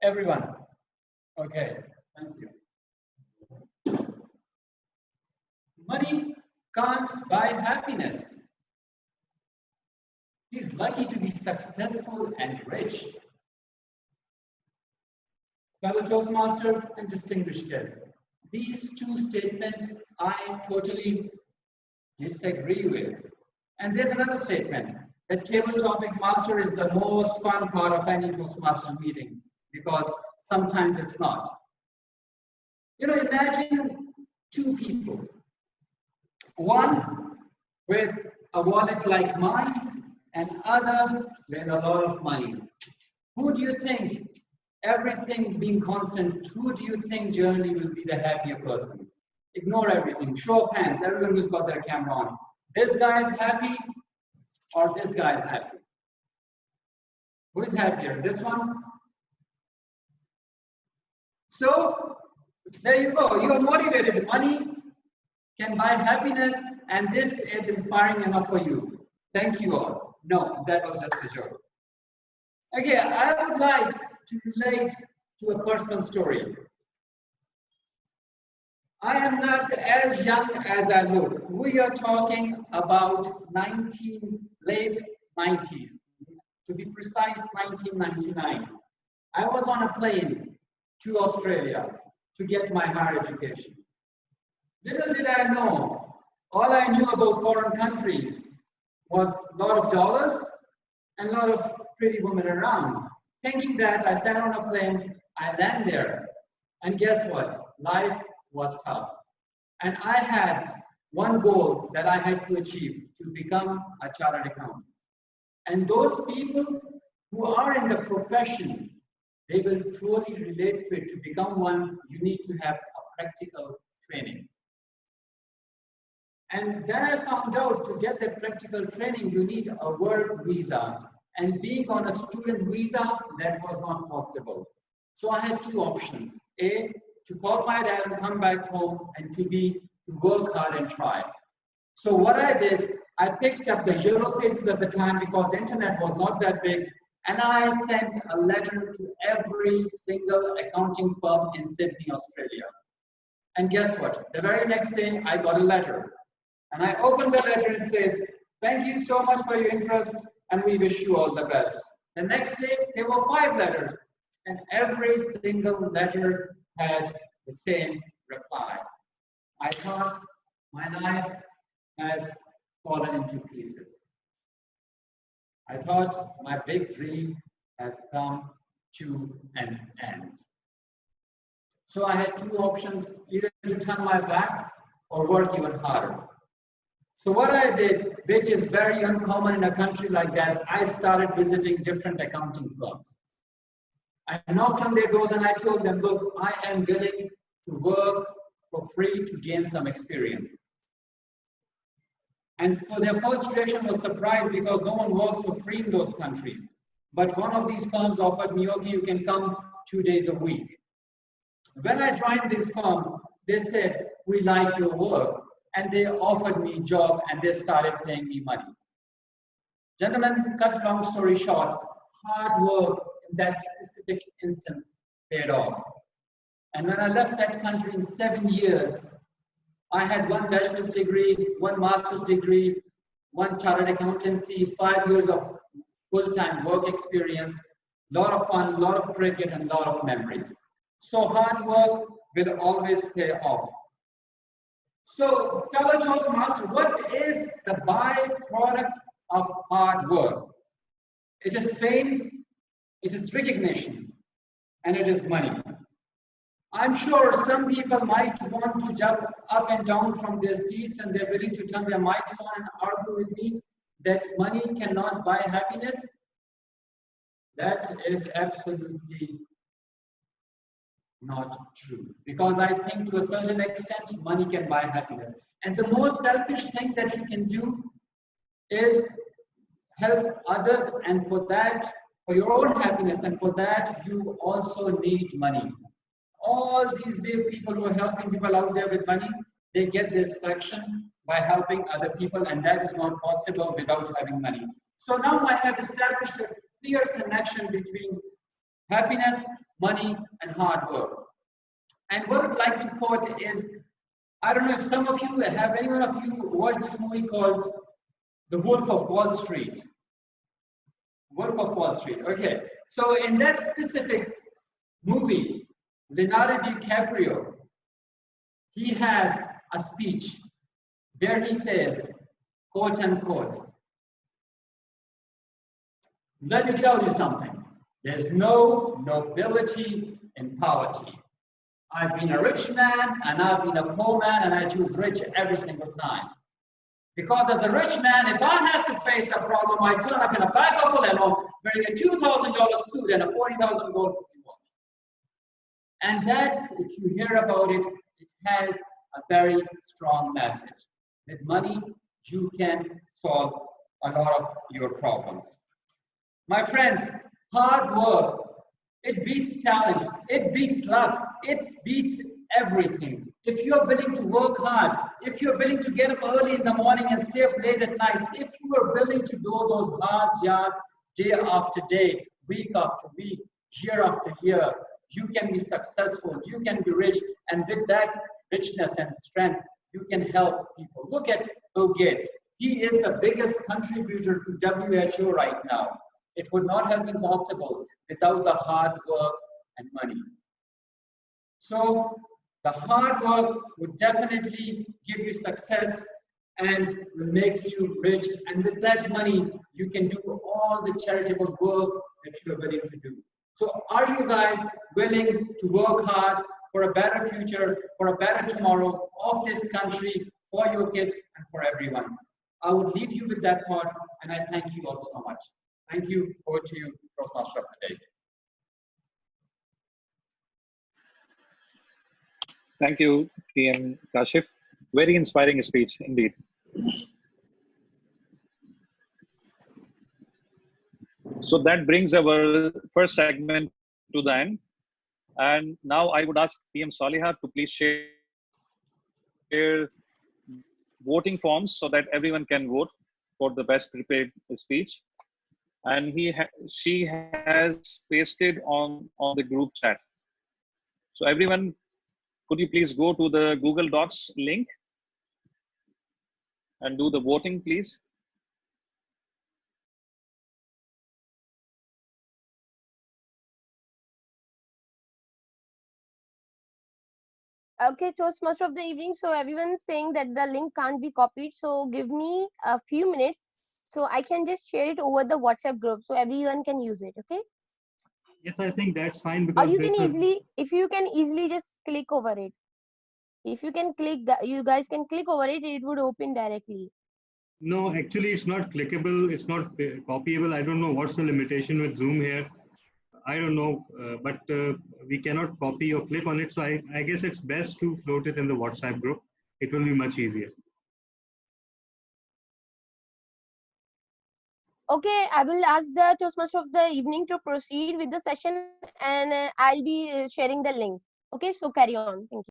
everyone? Okay, thank you. Money can't buy happiness. He's lucky to be successful and rich. Fellow Toastmasters and distinguished guests, these two statements I totally disagree with. And there's another statement, that table topic master is the most fun part of any Toastmasters meeting, because sometimes it's not. You know, imagine two people, one with a wallet like mine and other with a lot of money. Who do you think, everything being constant, who do you think generally will be the happier person? Ignore everything, show of hands, everyone who's got their camera on. This guy is happy or this guy is happy? Who is happier, this one? So, there you go, you are motivated. Money can buy happiness, and this is inspiring enough for you. Thank you all. No, that was just a joke. Okay, I would like to relate to a personal story. I am not as young as I look. We are talking about late 90s. To be precise, 1999. I was on a plane to Australia to get my higher education. Little did I know, all I knew about foreign countries was a lot of dollars and a lot of pretty women around. Thinking that, I sat on a plane, I land there, and guess what? Life was tough. And I had one goal that I had to achieve, to become a chartered accountant. And those people who are in the profession, they will truly relate to it. To become one, you need to have a practical training. And then I found out, to get that practical training, you need a work visa. And being on a student visa, that was not possible. So I had two options. A, to call my dad and come back home, and to work hard and try. So what I did, I picked up the Yellow Pages at the time, because the internet was not that big, and I sent a letter to every single accounting firm in Sydney, Australia. And guess what? The very next day, I got a letter. And I opened the letter and it says, "Thank you so much for your interest, and we wish you all the best." The next day, there were 5 letters, and every single letter had the same reply. I thought, my life has fallen into pieces. I thought my big dream has come to an end. So I had 2 options, either to turn my back or work even harder. So what I did, which is very uncommon in a country like that, I started visiting different accounting firms. I knocked on their doors and I told them, look, I am willing to work for free to gain some experience. And for their first reaction was surprise, because no one works for free in those countries. But one of these firms offered me, okay, you can come 2 days a week. When I joined this firm, they said, we like your work. And they offered me a job, and they started paying me money. Gentlemen, cut long story short, hard work in that specific instance paid off. And when I left that country in 7 years, I had 1 bachelor's degree, 1 master's degree, 1 chartered accountancy, 5 years of full-time work experience, lot of fun, lot of cricket, and lot of memories. So hard work will always pay off. So, fellow Toastmasters, what is the byproduct of hard work? It is fame, it is recognition, and it is money. I'm sure some people might want to jump up and down from their seats and they're willing to turn their mics on and argue with me that money cannot buy happiness. That is absolutely not true, because I think to a certain extent money can buy happiness, and the most selfish thing that you can do is help others, and for that, for your own happiness, and for that you also need money. All these big people who are helping people out there with money, they get this fraction by helping other people, and that is not possible without having money. So now I have established a clear connection between happiness, money, and hard work. And what I'd like to quote is, I don't know if some of you, have anyone of you watched this movie called The Wolf of Wall Street? Wolf of Wall Street, okay. So in that specific movie, Leonardo DiCaprio, he has a speech where he says, quote unquote, let me tell you something. There's no nobility in poverty. I've been a rich man and I've been a poor man, and I choose rich every single time. Because as a rich man, if I have to face a problem, I turn up in a back of a limo wearing a $2,000 suit and a $40,000 gold watch. And that, if you hear about it, it has a very strong message. With money, you can solve a lot of your problems. My friends, hard work, it beats talent, it beats luck, it beats everything. If you're willing to work hard, if you're willing to get up early in the morning and stay up late at nights, if you are willing to do those hard yards day after day, week after week, year after year, you can be successful, you can be rich, and with that richness and strength, you can help people. Look at Bill Gates. He is the biggest contributor to WHO right now. It would not have been possible without the hard work and money. So the hard work would definitely give you success and will make you rich. And with that money, you can do all the charitable work that you are willing to do. So are you guys willing to work hard for a better future, for a better tomorrow of this country, for your kids and for everyone? I would leave you with that thought, and I thank you all so much. Thank you. Over to you, Toastmaster of the day. Thank you, PM Kashif. Very inspiring speech indeed. So that brings our first segment to the end. And now I would ask PM Saliha to please share voting forms so that everyone can vote for the best prepared speech. And she has pasted on the group chat. So everyone, could you please go to the Google Docs link and do the voting, please? Okay, Toastmaster of the evening. So everyone's saying that the link can't be copied. So give me a few minutes so I can just share it over the WhatsApp group so everyone can use it. Okay. Yes, I think that's fine Or because you can easily, if you can easily just click over it. If you can click, you guys can click over it, it would open directly. No, actually, it's not clickable. It's not copyable. I don't know what's the limitation with Zoom here. I don't know, but we cannot copy or click on it. So I guess it's best to float it in the WhatsApp group. It will be much easier. Okay, I will ask the Toastmaster of the evening to proceed with the session, and I'll be sharing the link. Okay, so carry on. Thank you.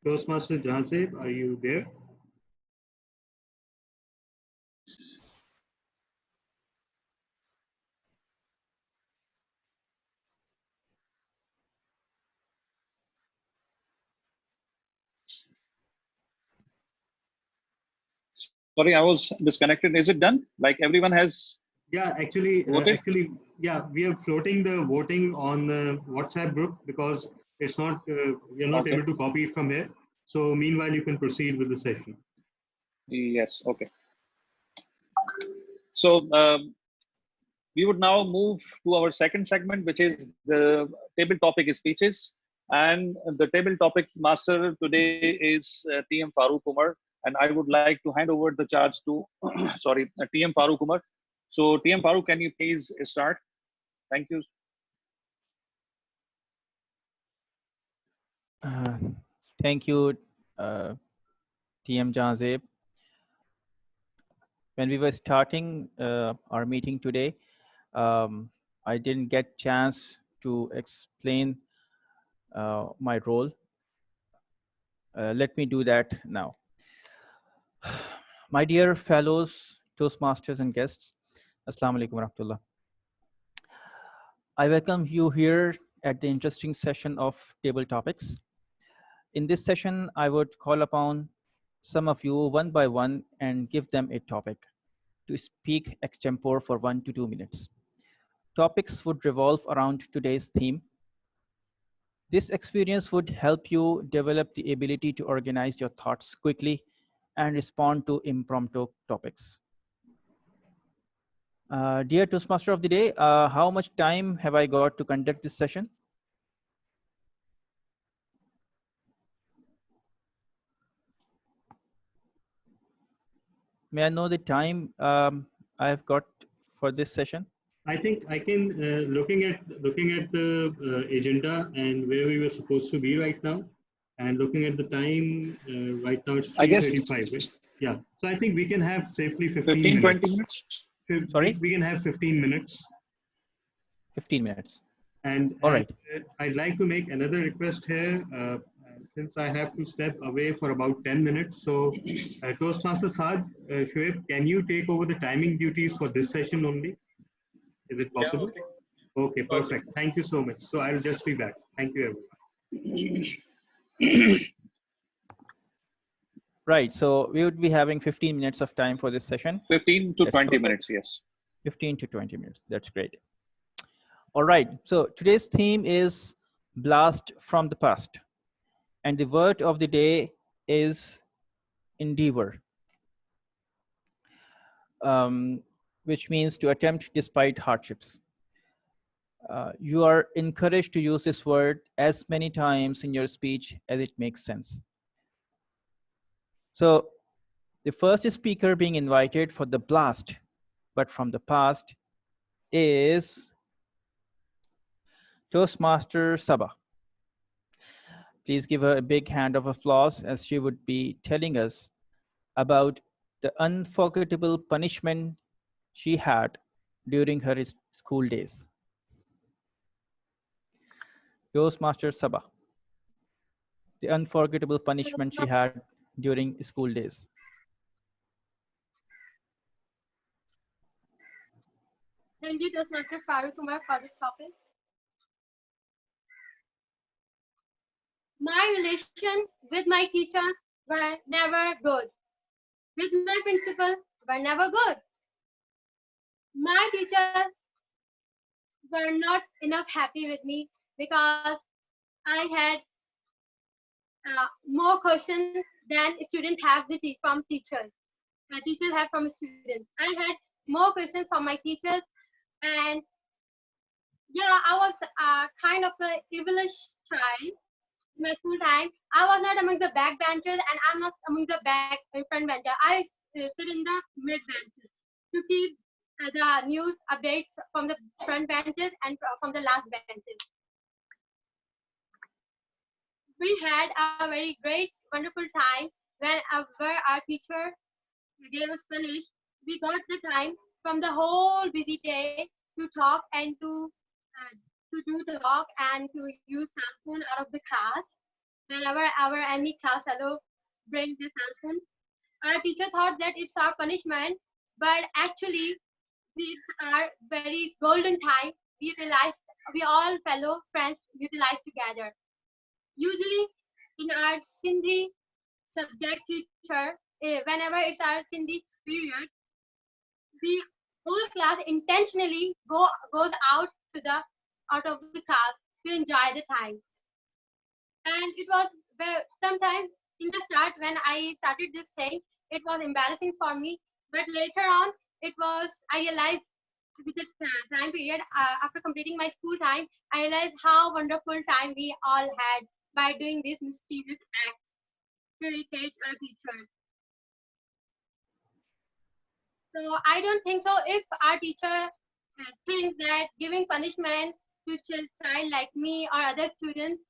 Toastmaster Jahanzeb, are you there? Sorry, I was disconnected. Is it done? Like everyone has Yeah, actually, voted? yeah, we are floating the voting on the WhatsApp group because it's not, we are not Okay. able to copy it from here. So meanwhile, you can proceed with the session. Yes. Okay. So we would now move to our second segment, which is the table topic speeches. And the table topic master today is TM Farooq Umar. And I would like to hand over the charge to, sorry, TM Farooq Umar. So TM Farooq, can you please start? Thank you. Thank you, TM Jahanzeb. When we were starting our meeting today, I didn't get chance to explain my role. Let me do that now. My dear fellows, Toastmasters and guests, Assalamu alaikum warahmatullah. I welcome you here at the interesting session of table topics. In this session, I would call upon some of you one by one and give them a topic to speak extempore for 1 to 2 minutes. Topics would revolve around today's theme. This experience would help you develop the ability to organize your thoughts quickly and respond to impromptu topics. Dear Toastmaster of the day, how much time have I got to conduct this session? May I know the time I've got for this session? I think I can, looking at the agenda and where we were supposed to be right now, and looking at the time, right now it's 3:35, right? Yeah. So I think we can have safely 15 minutes. 20 minutes? Sorry? We can have 15 minutes. 15 minutes. And, all right. I'd like to make another request here, since I have to step away for about 10 minutes. So Toastmaster Saad, Shoaib, can you take over the timing duties for this session only? Is it possible? Yeah, okay, perfect. Okay. Thank you so much. So I'll just be back. Thank you, everyone. Right. So we would be having 15 minutes of time for this session. 15 to 20 minutes, yes. 15 to 20 minutes. That's great. All right. So today's theme is Blast from the Past. And the word of the day is endeavor, which means to attempt despite hardships. You are encouraged to use this word as many times in your speech as it makes sense. So the first speaker being invited for the blast, but from the past, is Toastmaster Sabah. Please give her a big hand of applause as she would be telling us about the unforgettable punishment she had during her school days. Toastmaster Sabah, the unforgettable punishment she had during school days. Thank you, Toastmaster Farooq Umar, for this topic. My relation with my teachers were never good. With my principal were never good. My teachers were not enough happy with me because I had more questions than students have from teachers. Teachers have from students. I had more questions from my teachers, and yeah, I was kind of an evilish child in my school time. I was not among the back benches, and I'm not among the front bencher. I sit in the mid benches to keep the news updates from the front benches and from the last benches. We had a very great, wonderful time where our teacher gave us Spanish. We got the time from the whole busy day to talk and to do talk and to use cell phone out of the class. whenever any class fellow brings this happen. Our teacher thought that it's our punishment, but actually it's our very golden time. We all fellow friends utilize together. Usually in our Sindhi subject teacher, whenever it's our Sindhi period, we whole class intentionally goes out of the class to enjoy the time. And it was sometimes in the start when I started this thing, it was embarrassing for me. But later on, I realized with the time period after completing my school time, I realized how wonderful time we all had by doing these mischievous acts to irritate our teachers. So I don't think so. If our teacher thinks that giving punishment to child like me or other students,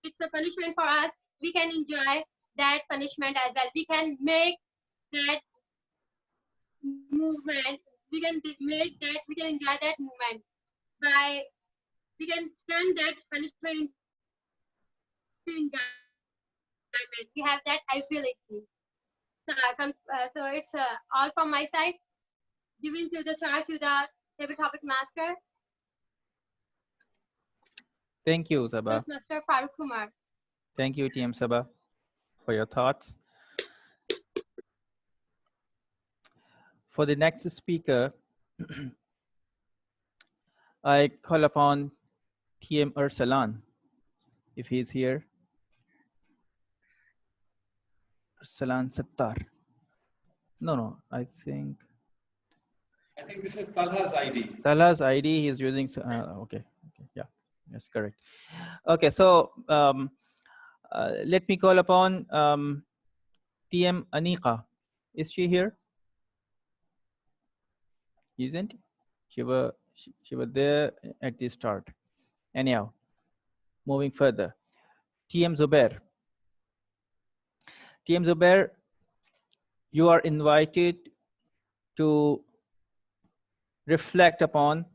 it's a punishment for us, we can enjoy that punishment as well. We can make that movement. We can enjoy that movement by we can turn that punishment into enjoyment. We have that ability. So it's all from my side. Giving to the charge to the table topic master. Thank you, Sabah. Master Farooq Kumar. Thank you, TM Sabah, for your thoughts. For the next speaker, I call upon TM Arsalan, if he's here. Arsalan Sattar. No, I think this is Talha's ID. Talha's ID he's using. Okay, yeah, that's correct. Okay, so let me call upon TM Anika. Is she here? Isn't she? She was there at the start. Anyhow, moving further. TM Zubair. TM Zubair, you are invited to reflect upon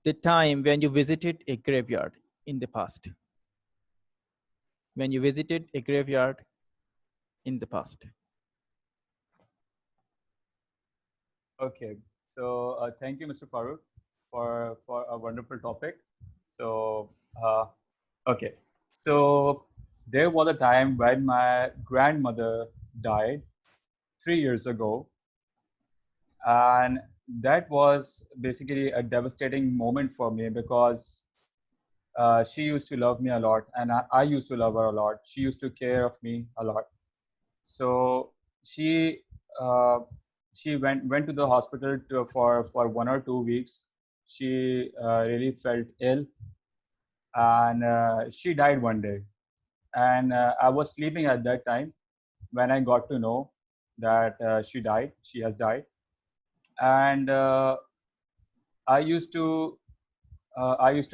the time when you visited a graveyard in the past. When you visited a graveyard in the past. Okay, so thank you, Mr. Farooq, for a wonderful topic. So, okay, so there was a time when my grandmother died 3 years ago, and that was basically a devastating moment for me because she used to love me a lot, and I used to love her a lot. She used to care of me a lot. So she went to the hospital for 1 or 2 weeks. She really felt ill, and she died one day. And I was sleeping at that time when I got to know that she has died. And I used to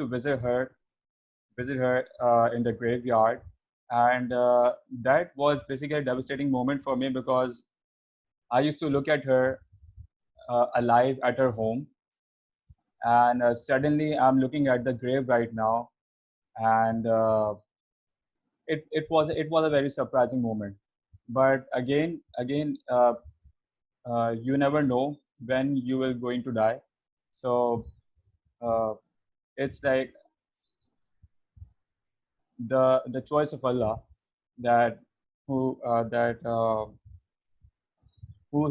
visit her in the graveyard, and that was basically a devastating moment for me because I used to look at her alive at her home, and suddenly I'm looking at the grave right now, and it was a very surprising moment. But again, you never know when you will going to die, so it's like the choice of Allah that who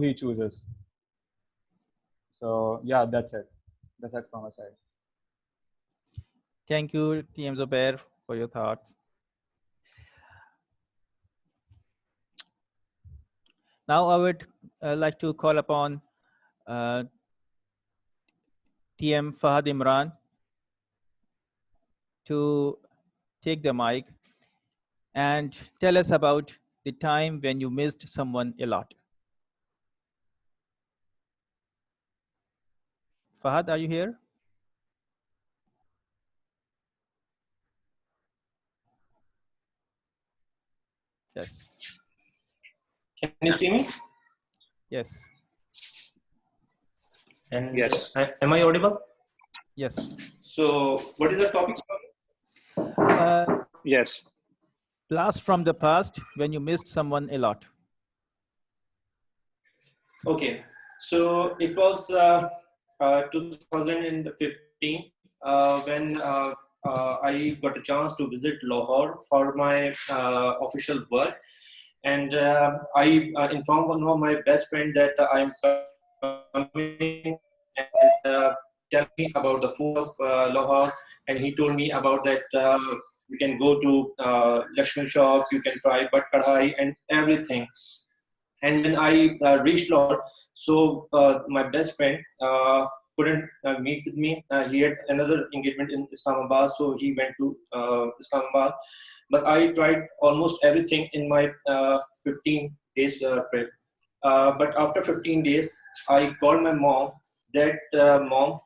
he chooses. So yeah, that's it from my side. Thank you, TM Zubair, for your thoughts. Now I would like to call upon TM Fahad Imran to take the mic and tell us about the time when you missed someone a lot. Fahad, are you here? Yes. Can you see me? Yes. And yes. Am I audible? Yes. So what is the topic? Yes. Blast from the past when you missed someone a lot. Okay, so it was 2015 when I got a chance to visit Lahore for my official work, and I informed one of my best friend that I'm coming, and tell me about the food of Lahore, and he told me about that you can go to Lakshmi shop, you can try but kadhai and everything. And when I reached Lahore, so my best friend couldn't meet with me. He had another engagement in Islamabad, so he went to Islamabad. But I tried almost everything in my 15 days trip. But after 15 days, I called my mom that mom,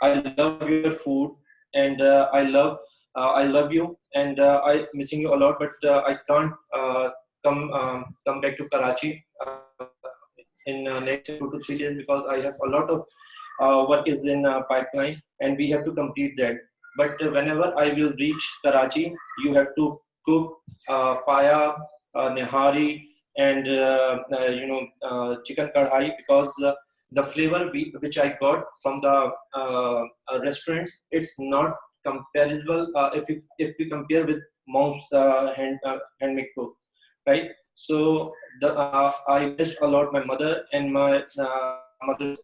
I love your food, and I love you, and I missing you a lot, but I can't come back to Karachi in next 2 to 3 days because I have a lot of work is in pipeline, and we have to complete that. But whenever I will reach Karachi, you have to cook paya, nihari, and chicken kadhai, because the flavor which I got from the restaurants, it's not comparable if we compare with mom's handmade cook, right? So I missed a lot my mother and my mother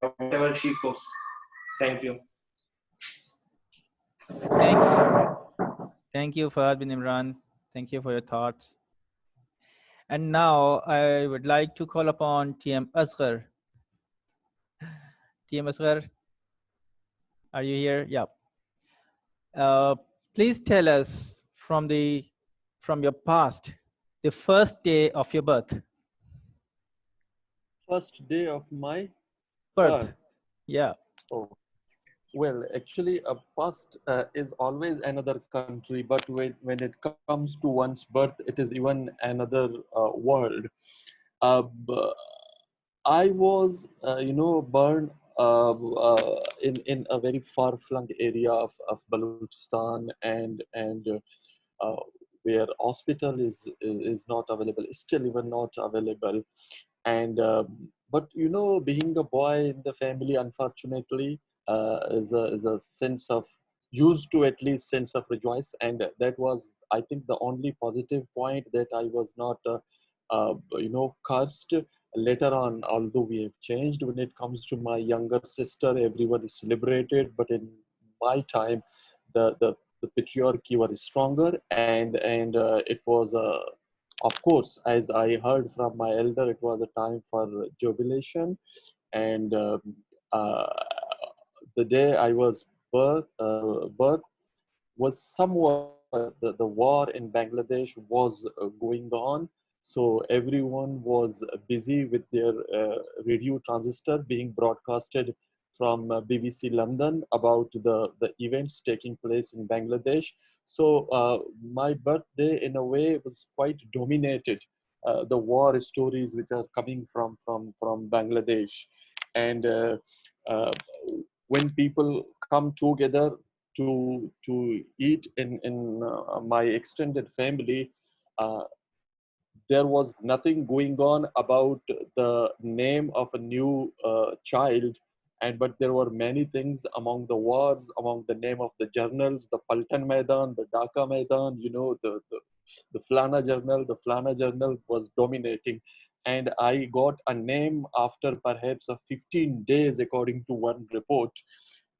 whatever she cooks. Thank you. Thank you, Fahad bin Imran. Thank you for your thoughts. And now I would like to call upon TM Asghar. TM Asghar, are you here? Yeah. Please tell us from your past, the first day of your birth. First day of my Birth. Yeah. Oh, well, actually, a past is always another country, but when it comes to one's birth, it is even another world. I was, born in a very far-flung area of Balochistan, and where hospital is not available, still even not available. And but being a boy in the family, unfortunately, is a sense of used to at least sense of rejoice, and that was, I think, the only positive point, that I was not cursed. Later on, although we have changed, when it comes to my younger sister, everyone is celebrated, but in my time, the patriarchy was stronger, and it was of course, as I heard from my elder, it was a time for jubilation. And uh, the day I was birth was somewhat, the war in Bangladesh was going on. So everyone was busy with their radio transistor being broadcasted from BBC London about the events taking place in Bangladesh. So my birthday, in a way, was quite dominated. The war stories which are coming from Bangladesh, and uh, when people come together to eat in my extended family, uh, there was nothing going on about the name of a new child, and but there were many things among the wars, among the name of the journals, the Paltan Maidan, the Dhaka Maidan, the Flana journal was dominating. And I got a name after perhaps a 15 days, according to one report.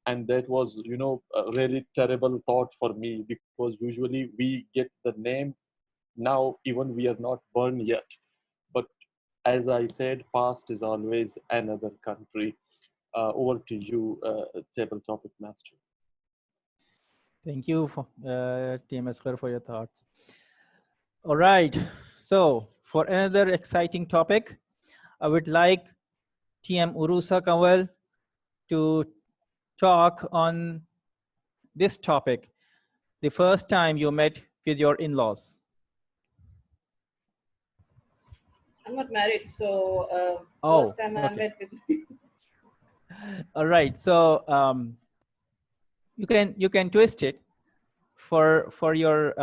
And that was, a really terrible thought for me, because usually we get the name now, even we are not born yet. But as I said, past is always another country. Over to you, table topic master. Thank you, TM Asghar, for your thoughts. All right. So for another exciting topic, I would like TM Urusa Kanwal to talk on this topic, the first time you met with your in-laws. I'm not married, so first time I met with. All right, so you can twist it for your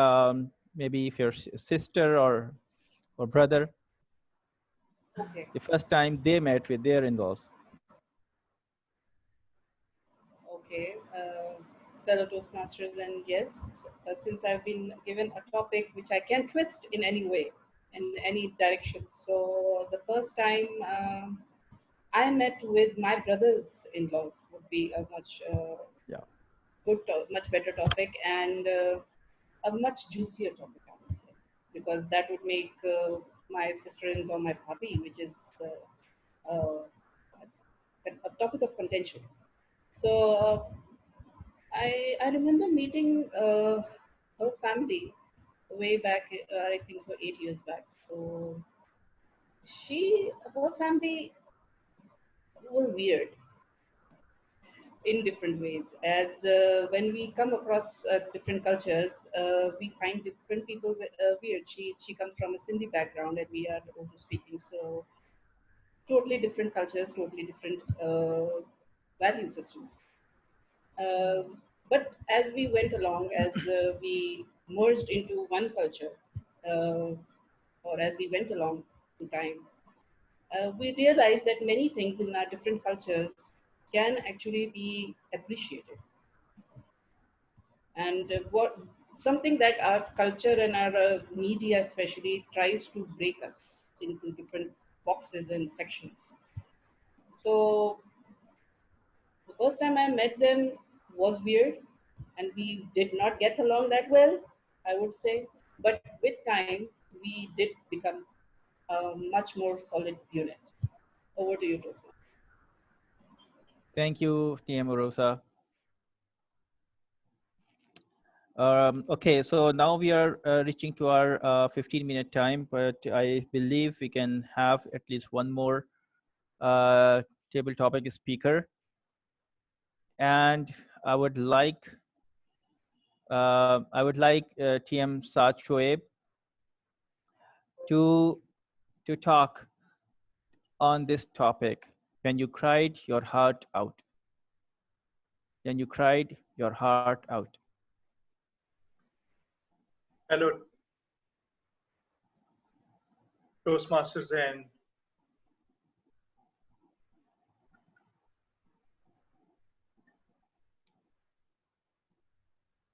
maybe if your sister or brother, Okay. the first time they met with their in-laws. Okay. Fellow Toastmasters and guests, since I've been given a topic which I can twist in any way, in any direction. So the first time I met with my brother's in-laws would be a much much better topic, and a much juicier topic, I would say, because that would make my sister-in-law my bhabhi, which is a topic of contention. So I remember meeting her family way back. I think so 8 years back. So her family were weird in different ways. As when we come across different cultures, we find different people weird. She comes from a Sindhi background, and we are Urdu speaking, so totally different cultures, totally different value systems. But as we went along, as we merged into one culture, or as we went along through time, we realized that many things in our different cultures can actually be appreciated. And what something that our culture and our media especially tries to break us into different boxes and sections. So the first time I met them was weird, and we did not get along that well, I would say. But with time, we did become a much more solid unit. Over to you, Tosma. Thank you, TM Rosa. Okay, so now we are reaching to our 15-minute time, but I believe we can have at least one more table topic speaker. And I would like TM Saad Shoaib to talk on this topic. When you cried your heart out. When you cried your heart out. Hello, Toastmasters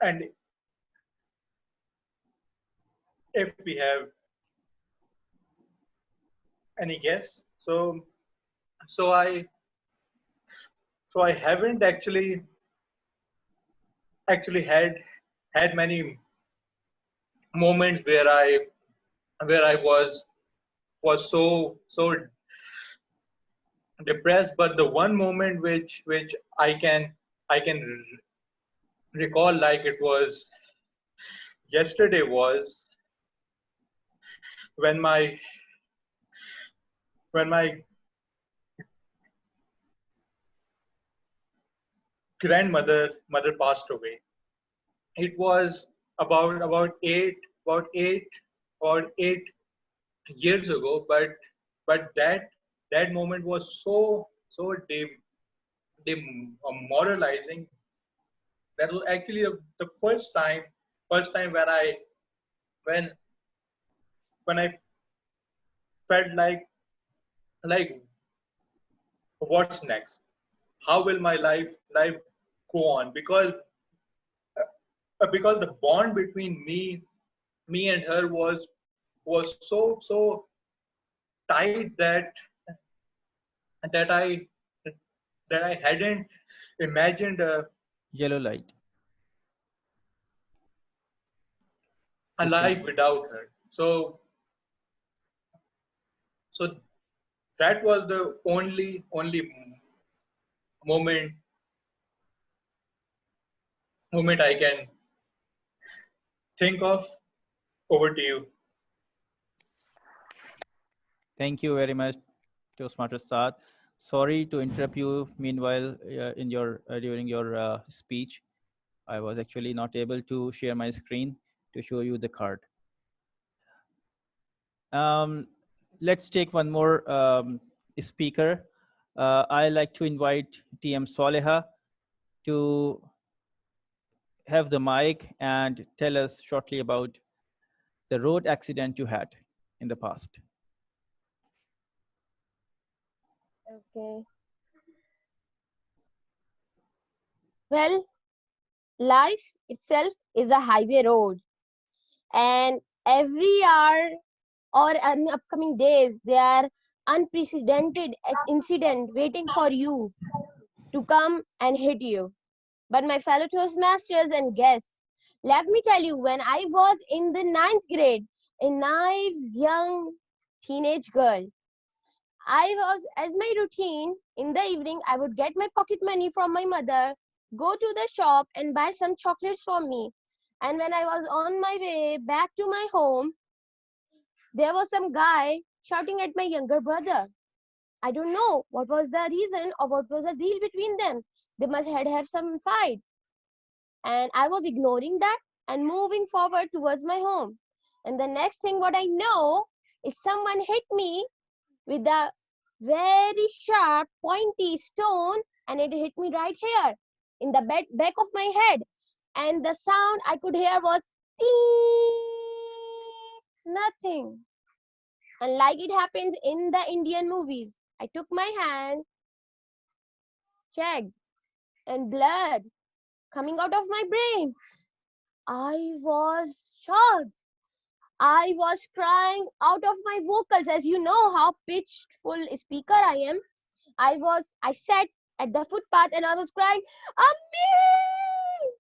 and if we have any guests, so I haven't actually had many moments where I was so depressed, but the one moment which I can recall like it was yesterday was when my grandmother passed away. It was about 8 years ago, but that moment was so demoralizing. That was actually the first time when when I felt like what's next? How will my life go on? Because the bond between me and her was so tight that I hadn't imagined Yellow light. A life without her. So that was the only moment I can think of. Over to you. Thank you very much, Toastmaster Saad. Sorry to interrupt you. Meanwhile, in your during your speech, I was actually not able to share my screen to show you the card. Let's take one more speaker. I like to invite TM Soleha to have the mic and tell us shortly about the road accident you had in the past. Okay. Well, life itself is a highway road, and every hour or in upcoming days, there are unprecedented incident waiting for you to come and hit you. But my fellow Toastmasters and guests, let me tell you, when I was in the 9th grade, a naive young teenage girl, I was, as my routine, in the evening, I would get my pocket money from my mother, go to the shop and buy some chocolates for me. And when I was on my way back to my home, there was some guy shouting at my younger brother. I don't know what was the reason or what was the deal between them. They must have some fight. And I was ignoring that and moving forward towards my home. And the next thing what I know is someone hit me with a very sharp pointy stone, and it hit me right here in the back of my head. And the sound I could hear was ting, nothing. And like it happens in the Indian movies, I took my hand, checked, and blood coming out of my brain. I was shocked. I was crying out of my vocals. As you know how pitched full speaker I am. I sat at the footpath and I was crying, Ammi!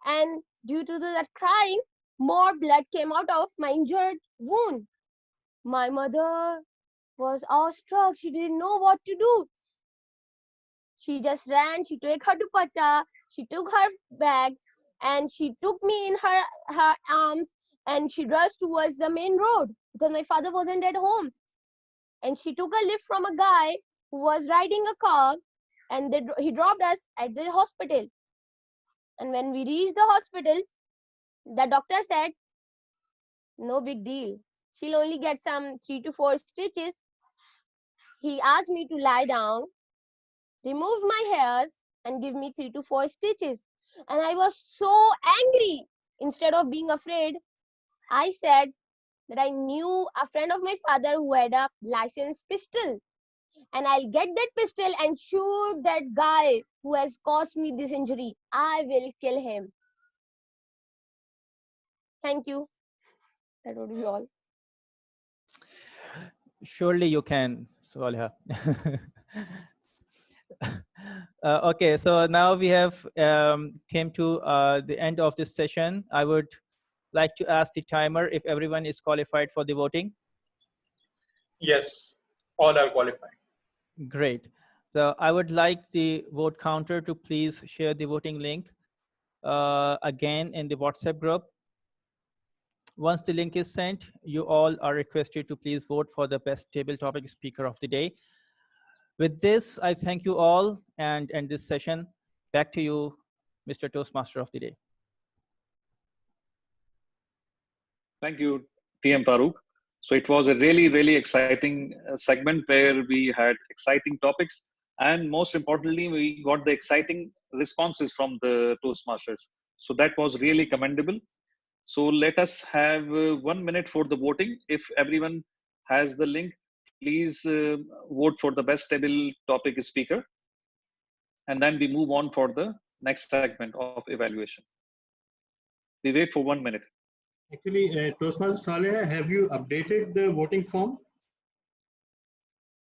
And due to that crying, more blood came out of my injured wound. My mother was awestruck. She didn't know what to do. She just ran. She took her dupatta. She took her bag and she took me in her arms and she rushed towards the main road because my father wasn't at home. And she took a lift from a guy who was riding a car, and he dropped us at the hospital. And when we reached the hospital, the doctor said, no big deal. She'll only get some 3 to 4 stitches. He asked me to lie down, remove my hairs, and give me 3 to 4 stitches. And I was so angry. Instead of being afraid, I said that I knew a friend of my father who had a licensed pistol. And I'll get that pistol and shoot that guy who has caused me this injury. I will kill him. Thank you. That would be all. Surely you can, Swalha. Okay, so now we have came to the end of this session. I would like to ask the timer if everyone is qualified for the voting. Yes, all are qualified. Great. So I would like the vote counter to please share the voting link again in the WhatsApp group. Once the link is sent, you all are requested to please vote for the best table topic speaker of the day. With this, I thank you all and end this session. Back to you, Mr. Toastmaster of the day. Thank you, TM Farooq. So it was a really, really exciting segment where we had exciting topics. And most importantly, we got the exciting responses from the Toastmasters. So that was really commendable. So let us have 1 minute for the voting. If everyone has the link, please vote for the best table topic speaker. And then we move on for the next segment of evaluation. We wait for 1 minute. Actually, Toastmaster Saleh, have you updated the voting form?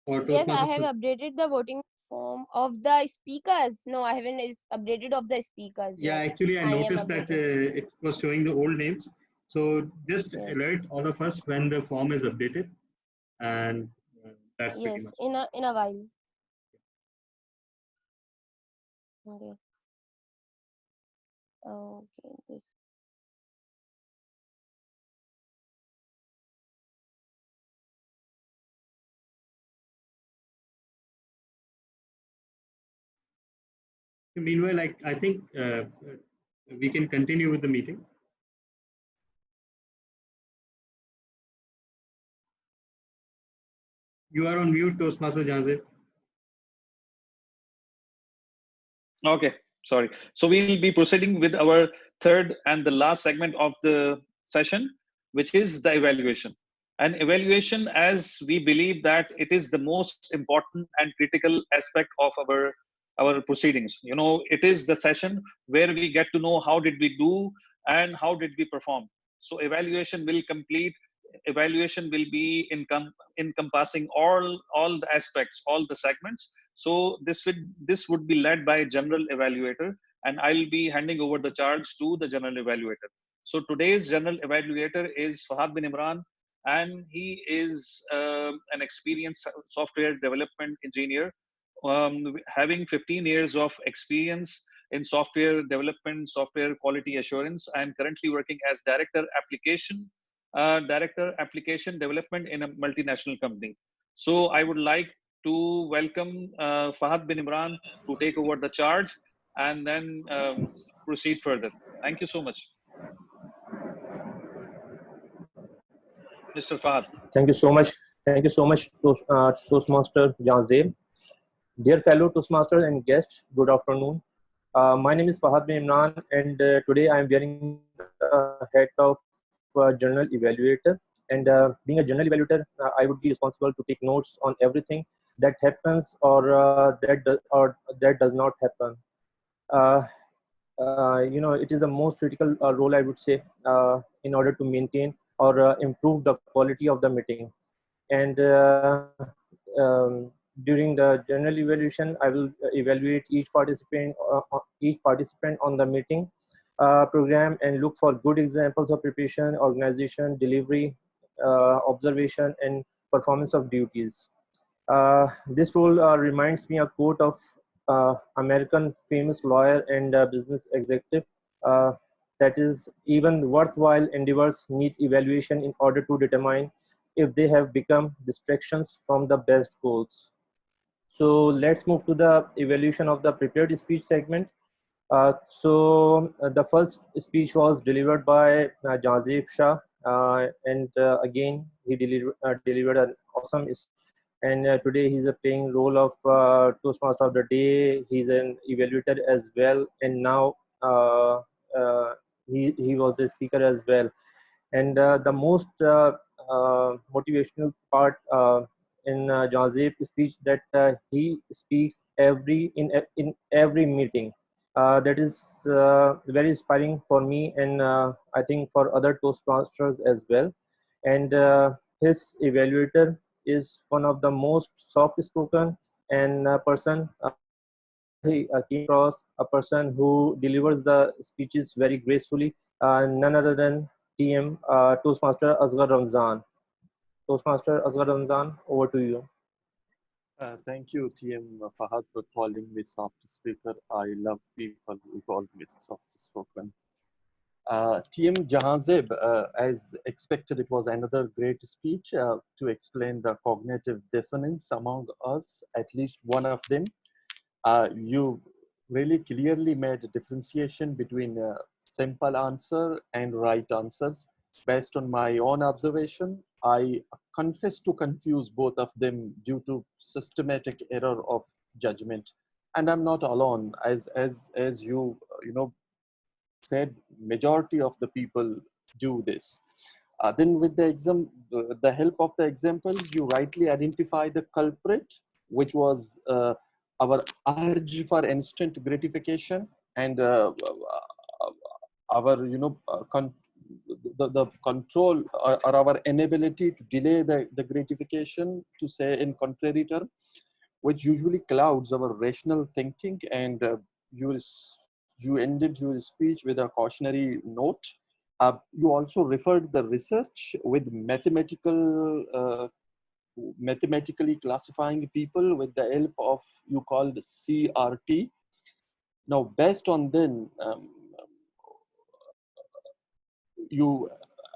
Or Yes, I Toastmaster have updated the voting form of the speakers. No, I haven't updated of the speakers. Yeah, Yet. actually, I noticed that it was showing the old names. So just alert all of us when the form is updated, and that's pretty much. in a while. Okay. Okay. This. Meanwhile, I think we can continue with the meeting. You are on mute, Toastmaster Jazib. Okay, sorry. So we'll be proceeding with our third and the last segment of the session. which is the evaluation. And evaluation, as we believe that it is the most important and critical aspect of our proceedings. You know, it is the session where we get to know how did we do and how did we perform. So evaluation will complete. Evaluation will be encompassing all the aspects, all the segments. So this would be led by a general evaluator, and I'll be handing over the charge to the general evaluator. So today's general evaluator is Fahad bin Imran, and he is an experienced software development engineer, having 15 years of experience in software development, software quality assurance, and currently working as director application development in a multinational company. So I would like to welcome Fahad bin Imran to take over the charge and then proceed further. Thank you so much. Mr. Fahad. Thank you so much. Thank you so much, Toastmaster Jazeb. Dear fellow Toastmasters and guests, good afternoon. My name is Fahad bin Imran, and today I am wearing the hat of General Evaluator. And being a General Evaluator, I would be responsible to take notes on everything that happens or that does not happen. You know, it is the most critical role, I would say, in order to maintain or improve the quality of the meeting. And during the general evaluation, I will evaluate each participant on the meeting program and look for good examples of preparation, organization, delivery, observation, and performance of duties. This role reminds me a quote of American famous lawyer and business executive, uh, that is, even worthwhile endeavors need evaluation in order to determine if they have become distractions from the best goals. So let's move to the evaluation of the prepared speech segment. The first speech was delivered by Jazib Shah, and again he delivered an awesome speech. And today he's playing role of Toastmaster of the day. He's an evaluator as well, and now he was the speaker as well. And the most motivational part in Jazib's speech that he speaks in every meeting. That is very inspiring for me, and I think for other Toastmasters as well. And his evaluator is one of the most soft-spoken and person. He came across a person who delivers the speeches very gracefully. None other than TM Toastmaster Asghar Ramzan. Toastmaster Asghar Ramzan, over to you. Thank you, TM Fahad, for calling me soft speaker. I love people who call me soft spoken. TM Jahazeb, as expected, it was another great speech to explain the cognitive dissonance among us, at least one of them. You really clearly made a differentiation between simple answer and right answers. Based on my own observation, I confess to confuse both of them due to systematic error of judgment. And I'm not alone, as you said, majority of the people do this. Then with the help of the examples, you rightly identify the culprit, which was our urge for instant gratification and our, the control or our inability to delay the gratification, to say in contrary term, which usually clouds our rational thinking. And you ended your speech with a cautionary note. You also referred the research with mathematically classifying people with the help of, you called CRT. Now, based on then, you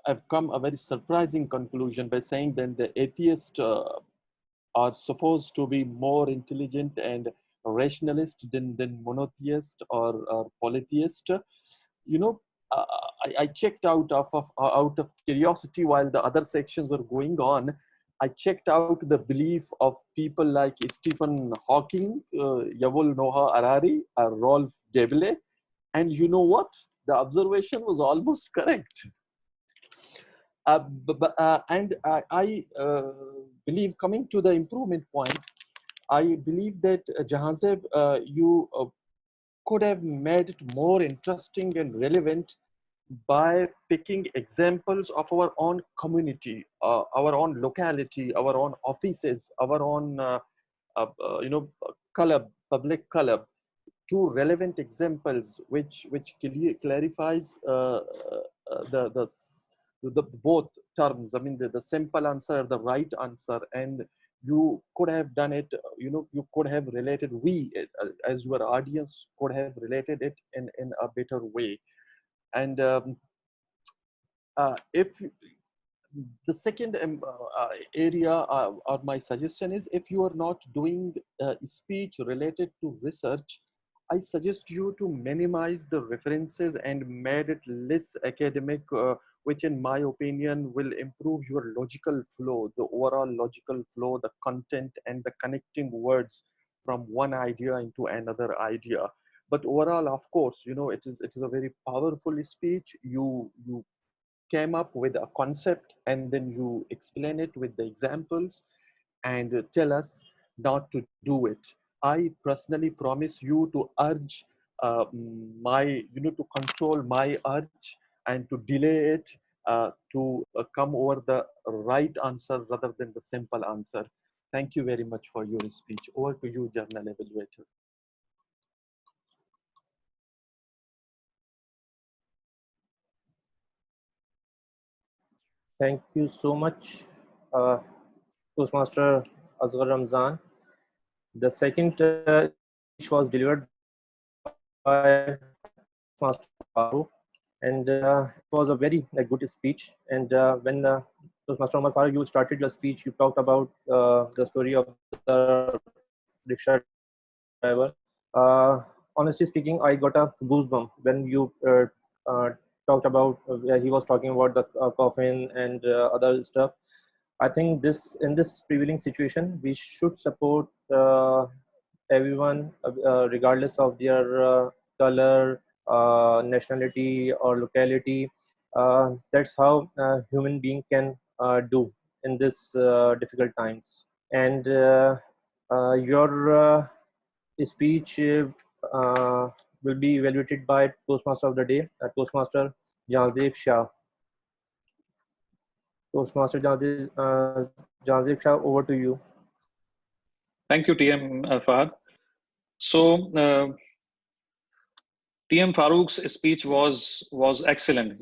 have come a very surprising conclusion by saying that the atheists are supposed to be more intelligent and rationalist than monotheist or polytheist. You know, I checked out of curiosity while the other sections were going on. I checked out the belief of people like Stephen Hawking, Yuval Noah Harari, or Rolf Debele, and you know what? The observation was almost correct. And I believe, coming to the improvement point, I believe that Jahanzeb, you could have made it more interesting and relevant by picking examples of our own community, our own locality, our own offices, our own club, public club, two relevant examples which clarifies the both terms. I mean, the simple answer, the right answer, and you could have done it. You could have related, we as your audience could have related it in a better way. And if the second area or my suggestion is, if you are not doing speech related to research, I suggest you to minimize the references and made it less academic, which in my opinion will improve your logical flow, the overall logical flow, the content and the connecting words from one idea into another idea. But overall, of course, it is a very powerful speech. You came up with a concept and then you explain it with the examples and tell us not to do it. I personally promise you to urge to control my urge and to delay it, to come over the right answer rather than the simple answer. Thank you very much for your speech. Over to you, Journal Evaluator. Thank you so much, Toastmaster Asghar Ramzan. The second speech was delivered by Toastmaster Farooq, and it was a very good speech. And when Toastmaster Omar Farooq, you started your speech, you talked about the story of the rickshaw driver. Honestly speaking, I got a goosebump when you talked about, he was talking about the coffin and other stuff. I think in this prevailing situation, we should support everyone, regardless of their color, nationality, or locality. That's how human being can do in this difficult times. And your speech will be evaluated by Toastmaster of the Day, Toastmaster Janzeeb Shah. Toastmaster Janzeeb Shah, over to you. Thank you, TM Fahad. So, TM Farooq's speech was excellent.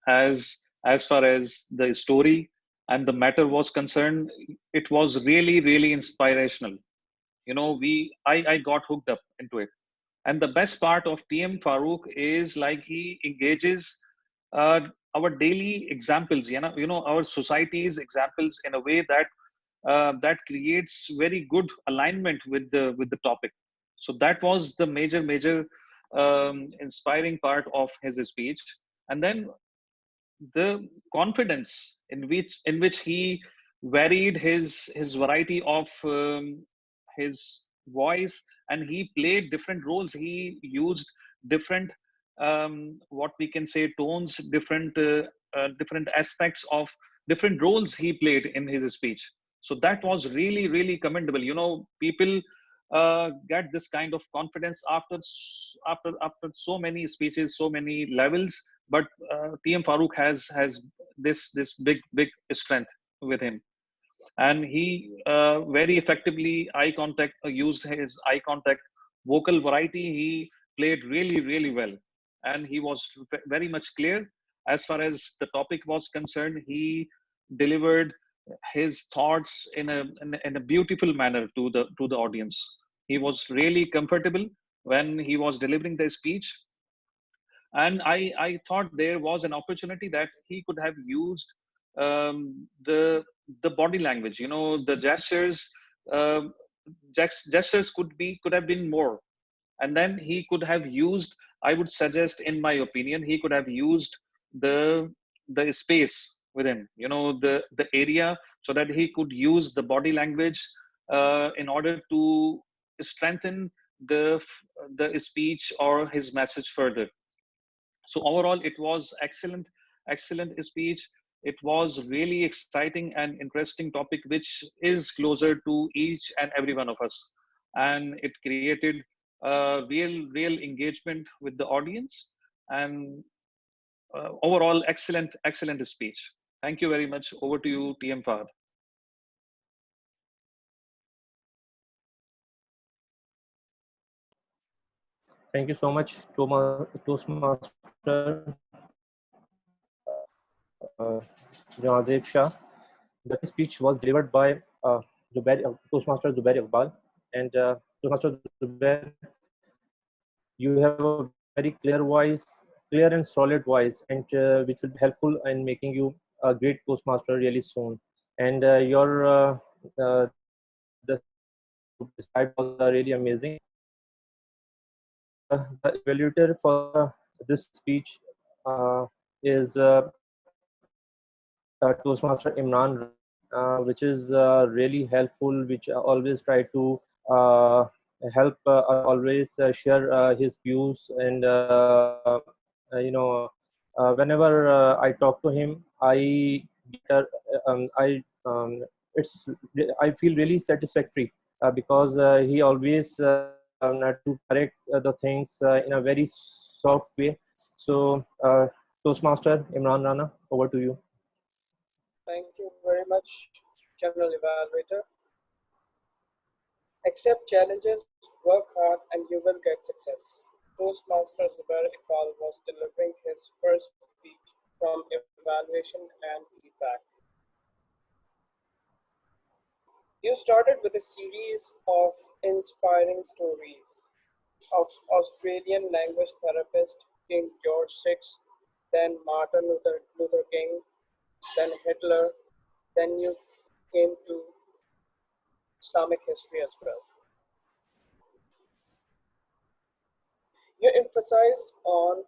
As far as the story and the matter was concerned, it was really inspirational. I got hooked up into it. And the best part of TM Farooq is like he engages uh, our daily examples, our society's examples in a way that creates very good alignment with the topic. So that was the major inspiring part of his speech. And then the confidence in which he varied his variety of his voice, and he played different roles. He used different what we can say tones, different aspects of different roles he played in his speech. So that was really commendable. People get this kind of confidence after so many speeches, so many levels. But TM Farooq has this big strength with him, and he very effectively used his eye contact, vocal variety. He played really well, and he was very much clear as far as the topic was concerned. He delivered his thoughts in a beautiful manner to the audience. He was really comfortable when he was delivering the speech. And I thought there was an opportunity that he could have used the body language, the gestures. um, Gestures could have been more. And then he could have used, I would suggest, in my opinion, he could have used the space within, the area, so that he could use the body language in order to strengthen the speech or his message further. So overall, it was excellent speech. It was really exciting and interesting topic, which is closer to each and every one of us. And it created real engagement with the audience. And overall, excellent speech. Thank you very much. Over to you, TM Fahad. Thank you so much, Toastmaster Jahazib Shah. The speech was delivered by Toastmaster Zubair Iqbal. And Toastmaster Zubair, you have a very clear and solid voice, and which will be helpful in making you a great Toastmaster really soon. And the speech you described was really amazing. The evaluator for this speech is Toastmaster Imran, which is really helpful, which always try to help always share his views. And whenever I talk to him, I it's I feel really satisfactory because he always to correct the things in a very soft way. So Toastmaster Imran Rana, over to you. Thank you very much, General Evaluator. Accept challenges, work hard, and you will get success. Toastmaster Zubair Iqbal was delivering his first speech from evaluation and feedback. You started with a series of inspiring stories of Australian language therapist King George VI, then Martin Luther King, then Hitler, then you came to Islamic history as well. You emphasized on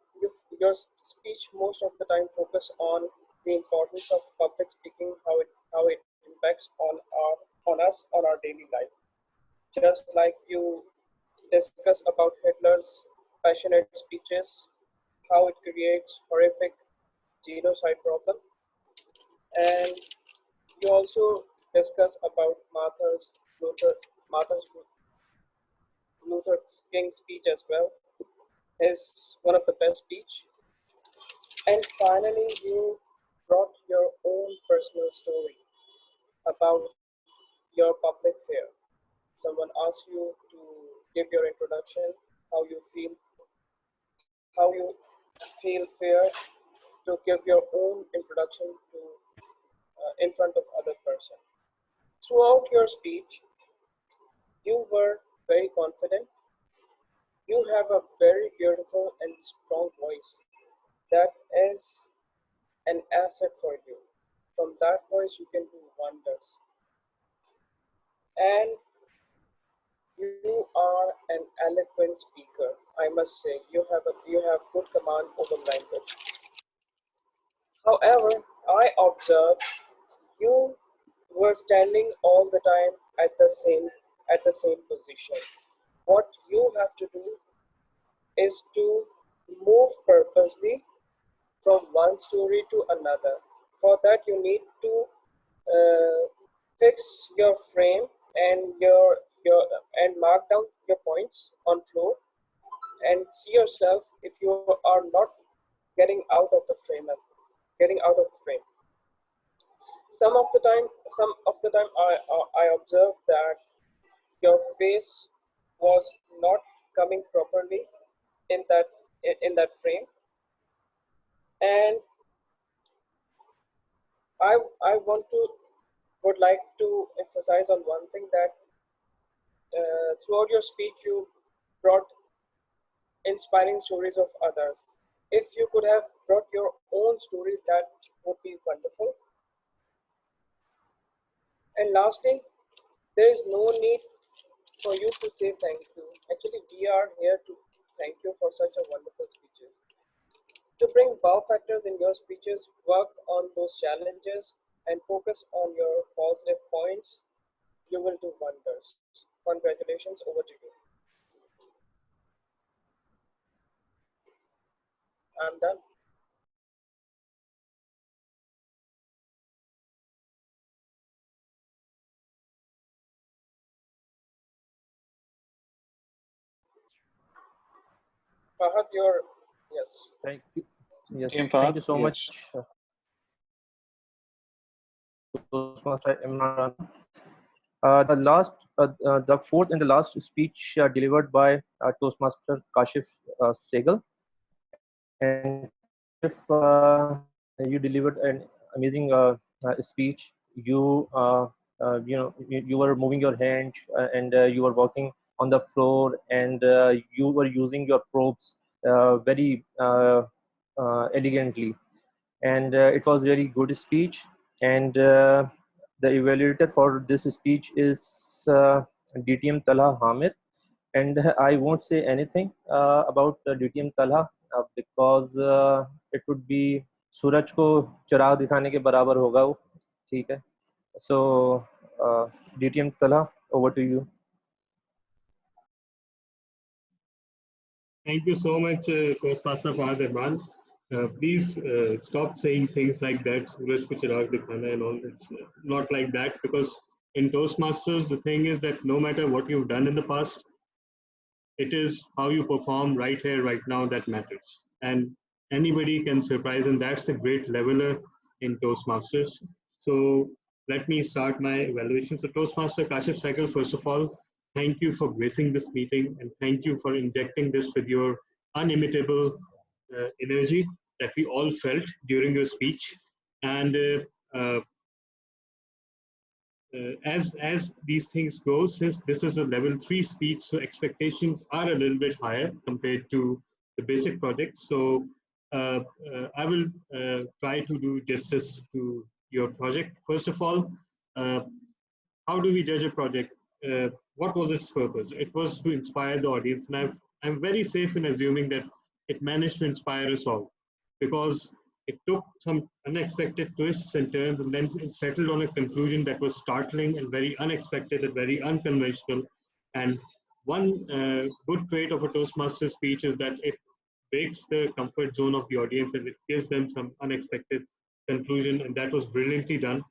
your speech most of the time focus on the importance of public speaking, how it impacts on us on our daily life. Just like you discuss about Hitler's passionate speeches, how it creates horrific genocide problem, and you also discuss about Martin Luther King's speech as well. Is one of the best speech. And finally, you brought your own personal story about your public fear. Someone asked you to give your introduction, how you feel fear to give your own introduction to in front of other person. Throughout your speech, you were very confident. You have a very beautiful and strong voice that is an asset for you. From that voice, you can do wonders. And you are an eloquent speaker. I must say, you have good command over language. However, I observed you were standing all the time at the same position. What you have to do is to move purposely from one story to another. For that, you need to fix your frame and your and mark down your points on floor and see yourself if you are not getting out of the frame. Some of the time I observed that your face was not coming properly in that frame, and I would like to emphasize on one thing that throughout your speech you brought inspiring stories of others. If you could have brought your own story, that would be wonderful. And lastly, there is no need for you to say thank you. Actually, we are here to thank you for such a wonderful speeches. To bring wow factors in your speeches, work on those challenges and focus on your positive points. You will do wonders. Congratulations, over to you. I'm done. Fahad, your yes. Thank you. Yes, Team thank Fahad, you so yes. much, Toastmaster Imran. The fourth and the last speech delivered by Toastmaster Kashif Segal. And Kashif, you delivered an amazing speech. You were moving your hand and you were walking on the floor, and you were using your probes very elegantly, and it was very good speech. And the evaluator for this speech is DTM Talha Hamid, and I won't say anything about DTM Talha because it would be सूरज को चिराग दिखाने के बराबर होगा वो, ठीक है. So DTM Talha, over to you. Thank you so much, Toastmaster Fahad Rahman. Please stop saying things like that, Suraj ko chirag dikhana and all. It's not like that, because in Toastmasters, the thing is that no matter what you've done in the past, it is how you perform right here, right now that matters. And anybody can surprise, and that's a great leveler in Toastmasters. So let me start my evaluation. So Toastmaster Kashif Sehgal, first of all, thank you for gracing this meeting, and thank you for injecting this with your unimitable energy that we all felt during your speech. And as these things go, since this is a level 3 speech, so expectations are a little bit higher compared to the basic project. So I will try to do justice to your project. First of all, how do we judge a project? What was its purpose? It was to inspire the audience, and I'm very safe in assuming that it managed to inspire us all, because it took some unexpected twists and turns, and then it settled on a conclusion that was startling and very unexpected and very unconventional. And one good trait of a Toastmaster speech is that it breaks the comfort zone of the audience and it gives them some unexpected conclusion, and that was brilliantly done.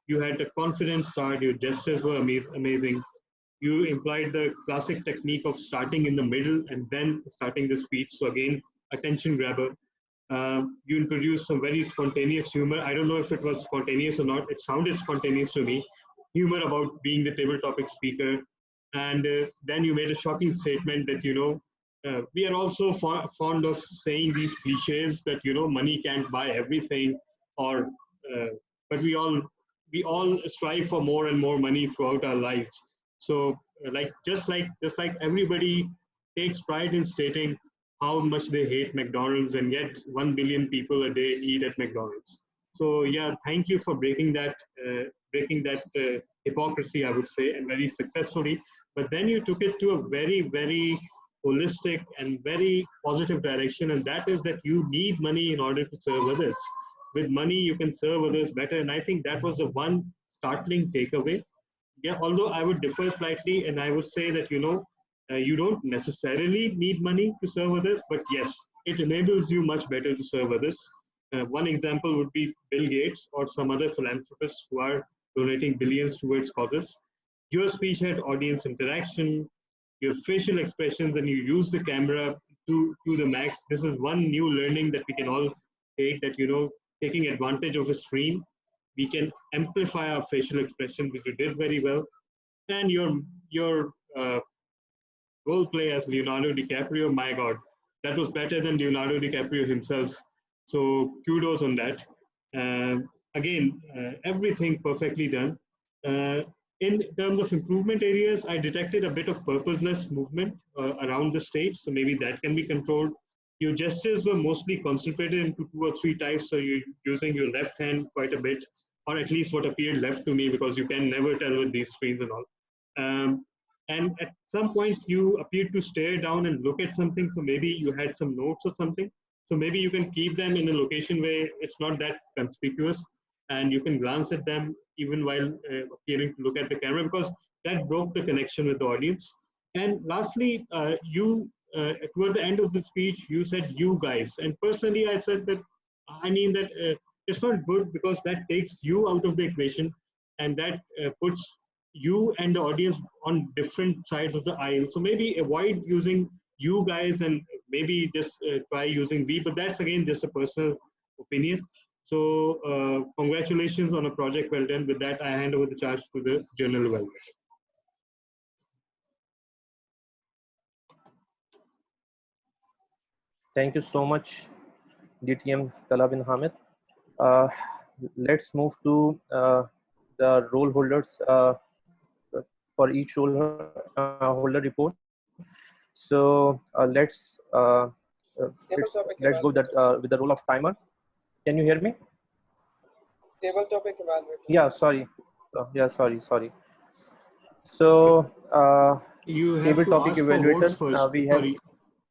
You had a confident start, your gestures were amazing. You implied the classic technique of starting in the middle and then starting the speech. So again, attention grabber. You introduced some very spontaneous humor. I don't know if it was spontaneous or not. It sounded spontaneous to me. Humor about being the table topic speaker. And then you made a shocking statement that, we are also fond of saying these cliches that, money can't buy everything, or, but we all strive for more and more money throughout our lives. So just like everybody takes pride in stating how much they hate McDonald's, and yet 1 billion people a day eat at McDonald's. So yeah, thank you for breaking that hypocrisy, I would say, and very successfully. But then you took it to a very, very holistic and very positive direction, and that is that you need money in order to serve others. With money, you can serve others better, and I think that was the one startling takeaway. Yeah, although I would differ slightly, and I would say that you don't necessarily need money to serve others, but yes, it enables you much better to serve others. One example would be Bill Gates or some other philanthropists who are donating billions towards causes. Your speech had audience interaction, your facial expressions, and you use the camera to the max. This is one new learning that we can all take, that taking advantage of a screen, we can amplify our facial expression, which you did very well. And your role play as Leonardo DiCaprio, my God, that was better than Leonardo DiCaprio himself. So kudos on that. Again, everything perfectly done. In terms of improvement areas, I detected a bit of purposeless movement around the stage, so maybe that can be controlled. Your gestures were mostly concentrated into 2 or 3 types, so you're using your left hand quite a bit, or at least what appeared left to me, because you can never tell with these screens and all. And at some points, you appeared to stare down and look at something, so maybe you had some notes or something. So maybe you can keep them in a location where it's not that conspicuous, and you can glance at them even while appearing to look at the camera, because that broke the connection with the audience. And lastly, toward the end of the speech, you said "you guys," and personally, I said that it's not good, because that takes you out of the equation, and that puts you and the audience on different sides of the aisle. So maybe avoid using you guys and maybe just try using we, but that's again just a personal opinion. So congratulations on a project well done. With that, I hand over the charge to the General Evaluator. Thank you so much, DTM Talha bin Hamid. Let's move to the role holders for each role holder report. So let's go that with the role of timer. Can you hear me? Table topic evaluator. Yeah, sorry. Sorry. So You have table to topic ask for votes evaluator. first. We have Sorry,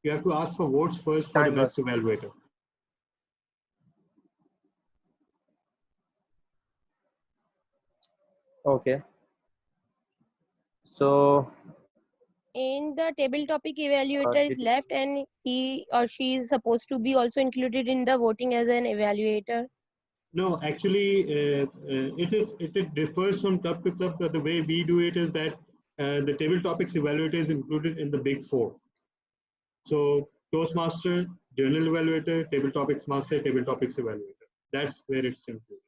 you have to ask for votes first for the timer. best evaluator. Okay. So In the table topic, evaluator is left, and he or she is supposed to be also included in the voting as an evaluator. No, actually, it differs from club to club. But the way we do it is that the table topics evaluator is included in the big four. So Toastmaster, Journal Evaluator, Table Topics Master, Table Topics Evaluator. That's where it's included.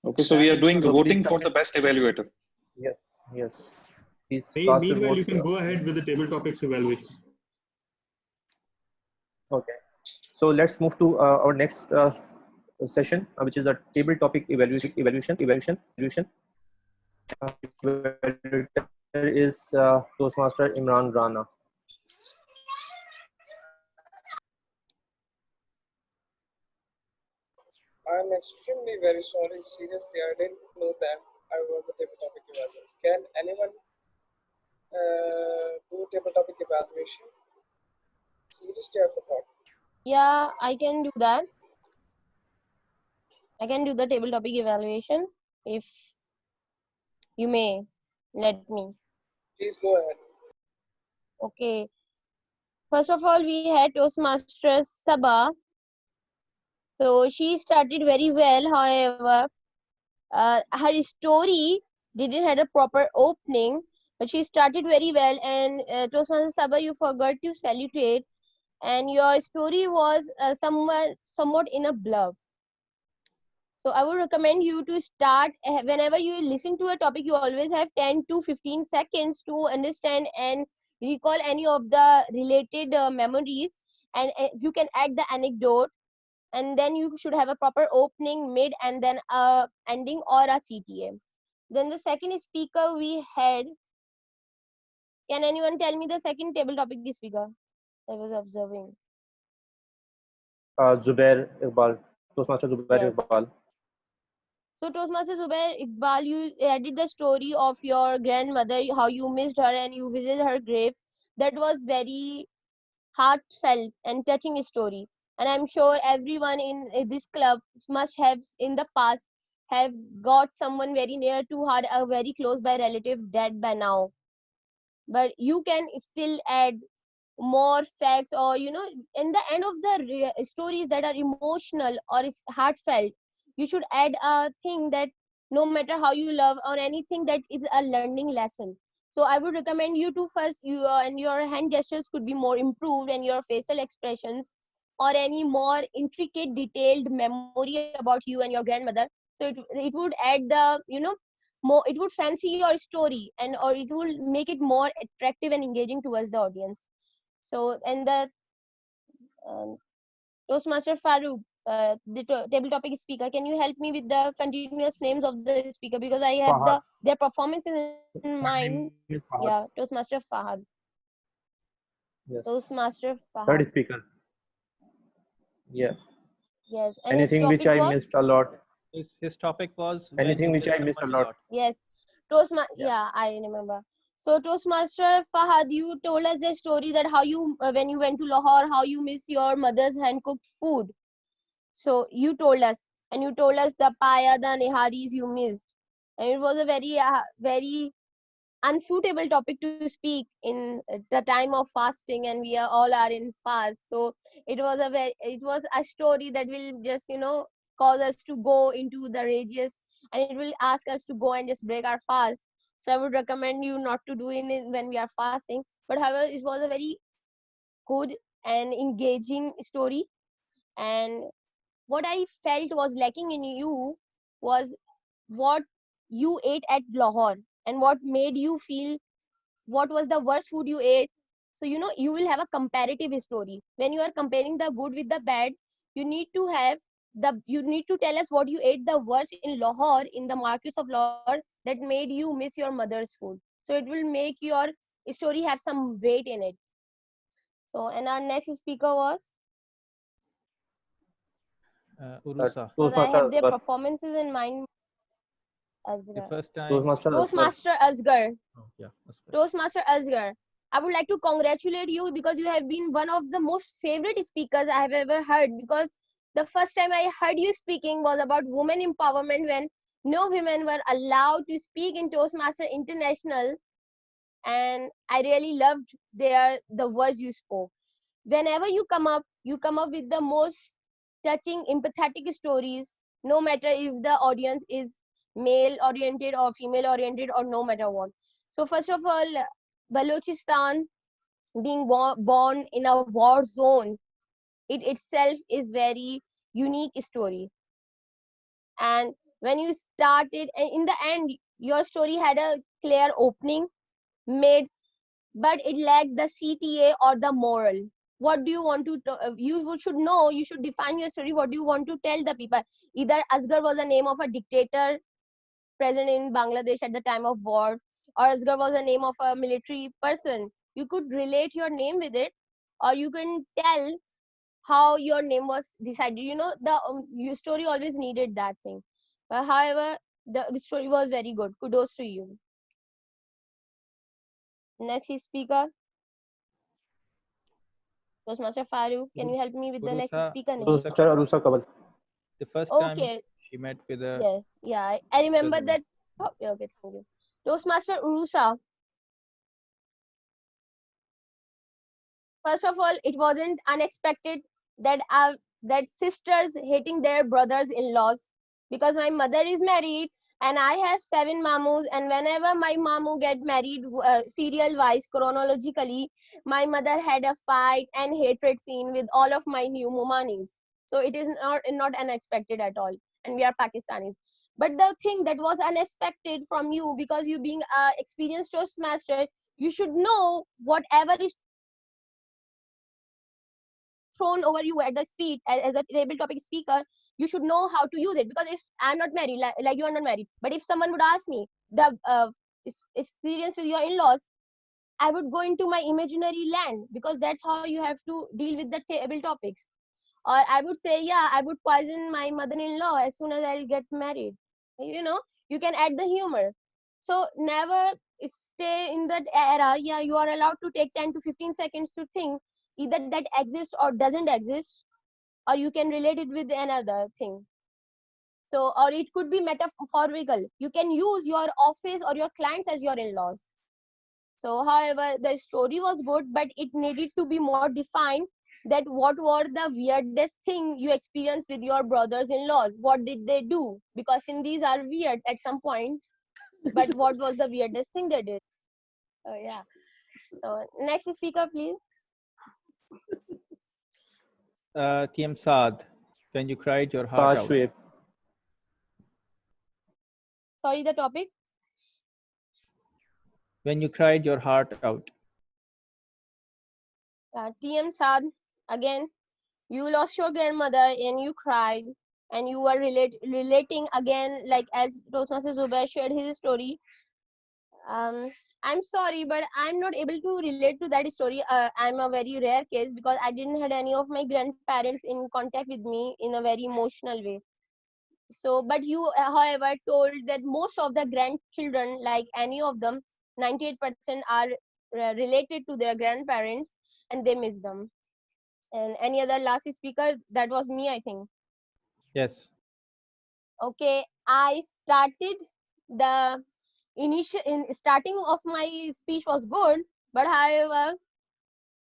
Okay, so we are doing the so voting please for the best evaluator. Yes. Please cast your Meanwhile, you votes. can go ahead with the Table Topics evaluation. Okay. So let's move to our next session, which is a table topic evaluation. Evaluator is Toastmaster Imran Rana. I'm extremely very sorry. Seriously, I didn't know that I was the table topic evaluator. Can anyone do table topic evaluation? Seriously, I forgot. Yeah, I can do that. I can do the table topic evaluation if you may let me. Please go ahead. Okay. First of all, we had Toastmasters Sabah. So she started very well. However, her story didn't have a proper opening, but she started very well. And Toastmasters Sabah, you forgot to salutate, and your story was somewhat in a blur. So I would recommend you to start whenever you listen to a topic, you always have 10 to 15 seconds to understand and recall any of the related memories, and you can add the anecdote, and then you should have a proper opening, mid, and then a ending or a CTA. Then the second speaker we had, can anyone tell me the second table topic speaker I was observing? Zubair Iqbal, Toastmaster Zubair Yes. Iqbal. So Toastmaster Zubair Iqbal, you added the story of your grandmother, how you missed her and you visited her grave. That was very heartfelt and touching story. And I'm sure everyone in this club must have in the past have got someone very near to heart, a very close by relative dead by now. But you can still add more facts, or in the end of the stories that are emotional or is heartfelt, you should add a thing that no matter how you love or anything that is a learning lesson. So I would recommend you to first you and your hand gestures could be more improved, and your facial expressions or any more intricate detailed memory about you and your grandmother. So it would add the more, it would fancy your story, and or it will make it more attractive and engaging towards the audience. So, and the Toastmaster Farouk, the table topic speaker, can you help me with the continuous names of the speaker, because I have Fahad. their performances in mind. Fahad. Yeah, Toastmaster Fahad. Yes. Toastmaster Fahad. Third speaker. Yeah. Yes. And Anything which I missed a lot. His topic was Anything which I missed a lot. Yes. Yeah, I remember. So Toastmaster Fahad, you told us the story that how you, when you went to Lahore, how you miss your mother's hand-cooked food. So you told us, and you told us the paya, the niharis you missed, and it was a very unsuitable topic to speak in the time of fasting, and we are all are in fast. So it was a story that will just cause us to go into the rages, and it will ask us to go and just break our fast. So I would recommend you not to do it when we are fasting. But however, it was a very good and engaging story. And what I felt was lacking in you was what you ate at Lahore, and what made you feel, what was the worst food you ate. So you will have a comparative story when you are comparing the good with the bad. You need to tell us what you ate the worst in Lahore, in the markets of Lahore, that made you miss your mother's food. So it will make your story have some weight in it. So, and our next speaker was, Urusa. because I Toastmaster have their Asghar. performances in mind. The Asghar. first time. Toastmaster Asghar. Toastmaster Asghar. Oh, yeah, Asghar. Toastmaster Asghar, I would like to congratulate you because you have been one of the most favorite speakers I have ever heard. Because the first time I heard you speaking was about women empowerment, when no women were allowed to speak in Toastmaster International, and I really loved the words you spoke. Whenever you come up with the most touching, empathetic stories, no matter if the audience is male oriented or female oriented, or no matter what. So first of all, Balochistan being born in a war zone, it itself is very unique story. And when you started, and in the end, your story had a clear opening made, but it lacked the CTA or the moral. What do you want to, you should know, you should define your story. What do you want to tell the people? Either Asghar was the name of a dictator present in Bangladesh at the time of war, or Asghar was the name of a military person. You could relate your name with it, or you can tell how your name was decided. Your story always needed that thing. But however, the story was very good. Kudos to you. Next speaker, Toastmaster Farooq. Can you help me with the next speaker name? Toastmaster Arusa Kabal. The first time Okay. she met with a. Yes. Yeah. I remember president. that. Okay. Okay. Thank you. Toastmaster Urusa. First of all, it wasn't unexpected that that sisters hating their brothers-in-laws, because my mother is married and I have 7 mamus, and whenever my mamu get married, serial wise, chronologically, my mother had a fight and hatred scene with all of my new mumanis. So it is not unexpected at all, and we are Pakistanis. But the thing that was unexpected from you, because you being a experienced Toastmaster, you should know whatever is thrown over you at the feet as a table topic speaker, you should know how to use it. Because if I'm not married, like you are not married, but if someone would ask me the experience with your in-laws, I would go into my imaginary land, because that's how you have to deal with the table topics. Or I would say, yeah, I would poison my mother-in-law as soon as I'll get married. You can add the humor. So never stay in that era. Yeah, you are allowed to take 10 to 15 seconds to think either that exists or doesn't exist, or you can relate it with another thing. So, or it could be metaphorical. You can use your office or your clients as your in-laws. So, however, the story was good, but it needed to be more defined, that what were the weirdest thing you experienced with your brothers-in-laws? What did they do? Because these are weird at some point, but what was the weirdest thing they did? Oh, yeah. So, next speaker, please. TM Saad, when you cried your heart out. Kashweb. Sorry, the topic? When you cried your heart out. TM Saad, again, you lost your grandmother and you cried, and you were relating again, like as Toastmaster Zubair shared his story. I'm sorry, but I'm not able to relate to that story. I'm a very rare case, because I didn't had any of my grandparents in contact with me in a very emotional way. So, but you, however, told that most of the grandchildren, like any of them, 98% are related to their grandparents, and they miss them. And any other last speaker? That was me, I think. Yes. Okay, I started the starting of my speech was good, but however,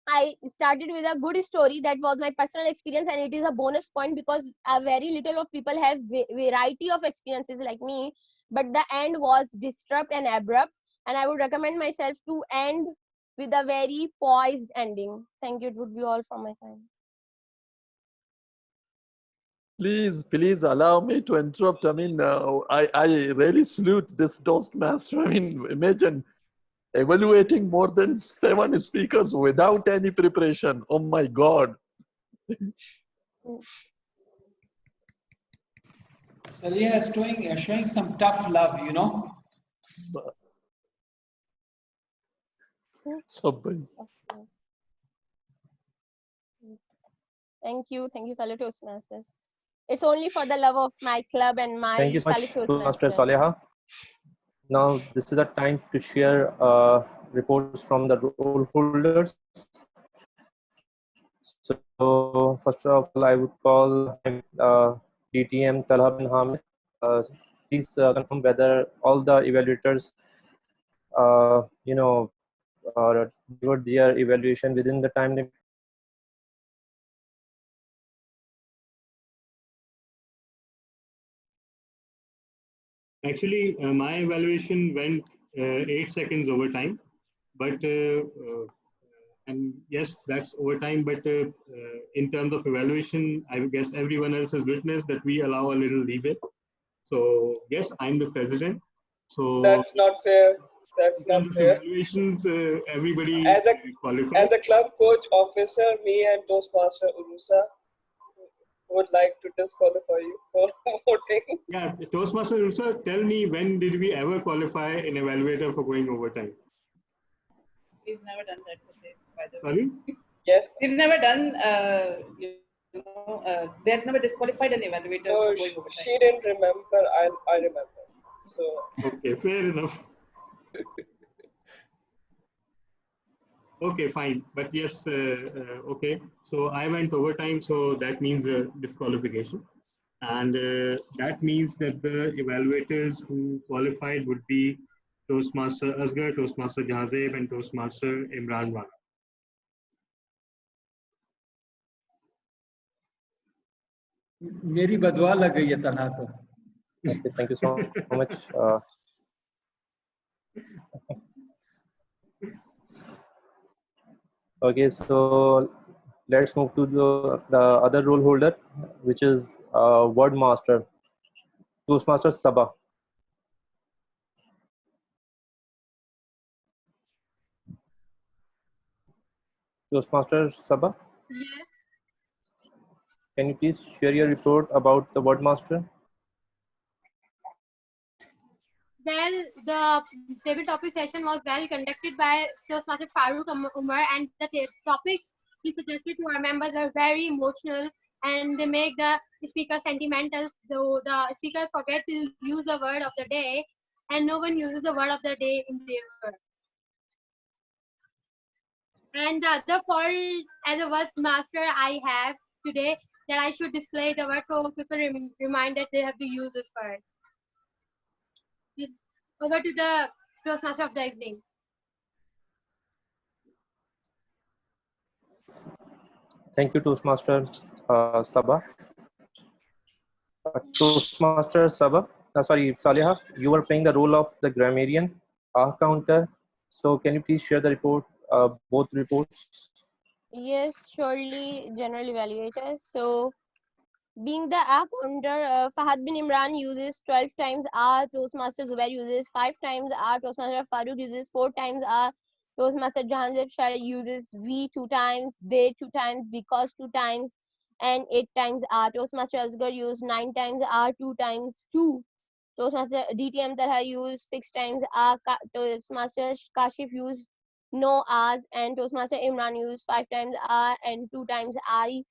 I started with a good story that was my personal experience, and it is a bonus point because a very little of people have variety of experiences like me. But the end was disrupt and abrupt, and I would recommend myself to end with a very poised ending. Thank you. It would be all from my side. Please allow me to interrupt. I mean, I really salute this Toastmaster. I mean, imagine evaluating more than 7 speakers without any preparation. Oh my God. Salia is showing some tough love, you know. Something. Thank you, fellow Toastmasters. It's only for the love of my club and my Thank you so fellow much, Toastmaster Toastmasters. Saleha. Now, this is the time to share reports from the role holders. So, first of all, I would call DTM Talha bin Hamid. Please confirm whether all the evaluators, delivered their evaluation within the time limit. Actually, my evaluation went 8 seconds over time, but and yes, that's over time. But in terms of evaluation, I guess everyone else has witnessed that we allow a little leeway. So yes, I'm the president. So That's not fair. That's in not terms of fair. evaluations, everybody qualifies. As a club coach officer, me and Toastmaster Urusa would like to disqualify you for voting. Yeah, Toastmaster Rusa, tell me, when did we ever qualify an evaluator for going overtime? We've never done that, by the way. Sorry? Yes. We've never done, they have never disqualified an evaluator No, for going overtime. she didn't remember. I remember. So. Okay, fair enough. Okay, fine. But yes, okay. So I went overtime, so that means disqualification. And that means that the evaluators who qualified would be Toastmaster Asgar, Toastmaster Jahazeb, and Toastmaster Imran Rana. मेरी बदवा लग गई है तलहा को. Okay, thank you so much. Okay, so let's move to the other role holder, which is word master, Toastmaster Sabah. Toastmaster Sabah? Yes. Can you please share your report about the word master? Well, the table topic session was well conducted by Toastmaster Farooq Umar, and the topics he suggested to our members are very emotional, and they make the speaker sentimental. Though the speaker forget to use the word of the day, and no one uses the word of the day in their word. And the other fault as a word master I have today, that I should display the word so people remind that they have to use this word. Over to the Toastmaster of the evening. Thank you, Toastmaster Sabah. Toastmaster Sabah, Saleha, you were playing the role of the grammarian, counter. So can you please share the report, both reports? Yes, surely, general evaluators. So, being the counter, Fahad bin Imran uses 12 times R, Toastmaster Zubair uses 5 times R, Toastmaster Farooq uses 4 times R, Toastmaster Jahanzeb Shah uses V 2 times, they 2 times, because 2 times, and 8 times R. Toastmaster Asgar used 9 times R, 2 times 2. Toastmaster DTM Tarha used 6 times R, Toastmaster Kashif used no R's, and Toastmaster Imran used 5 times R and 2 times I.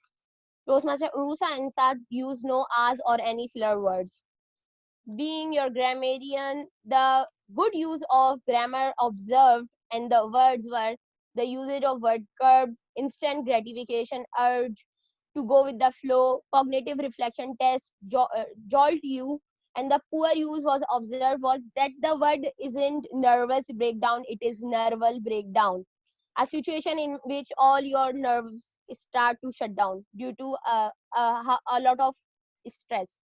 Toastmaster Urusa and Saad use no R's or any filler words. Being your grammarian, the good use of grammar observed and the words were the usage of word curb, instant gratification, urge, to go with the flow, cognitive reflection test, jolt you, and the poor use was observed was that the word isn't nervous breakdown, it is nerval breakdown. A situation in which all your nerves start to shut down due to a lot of stress.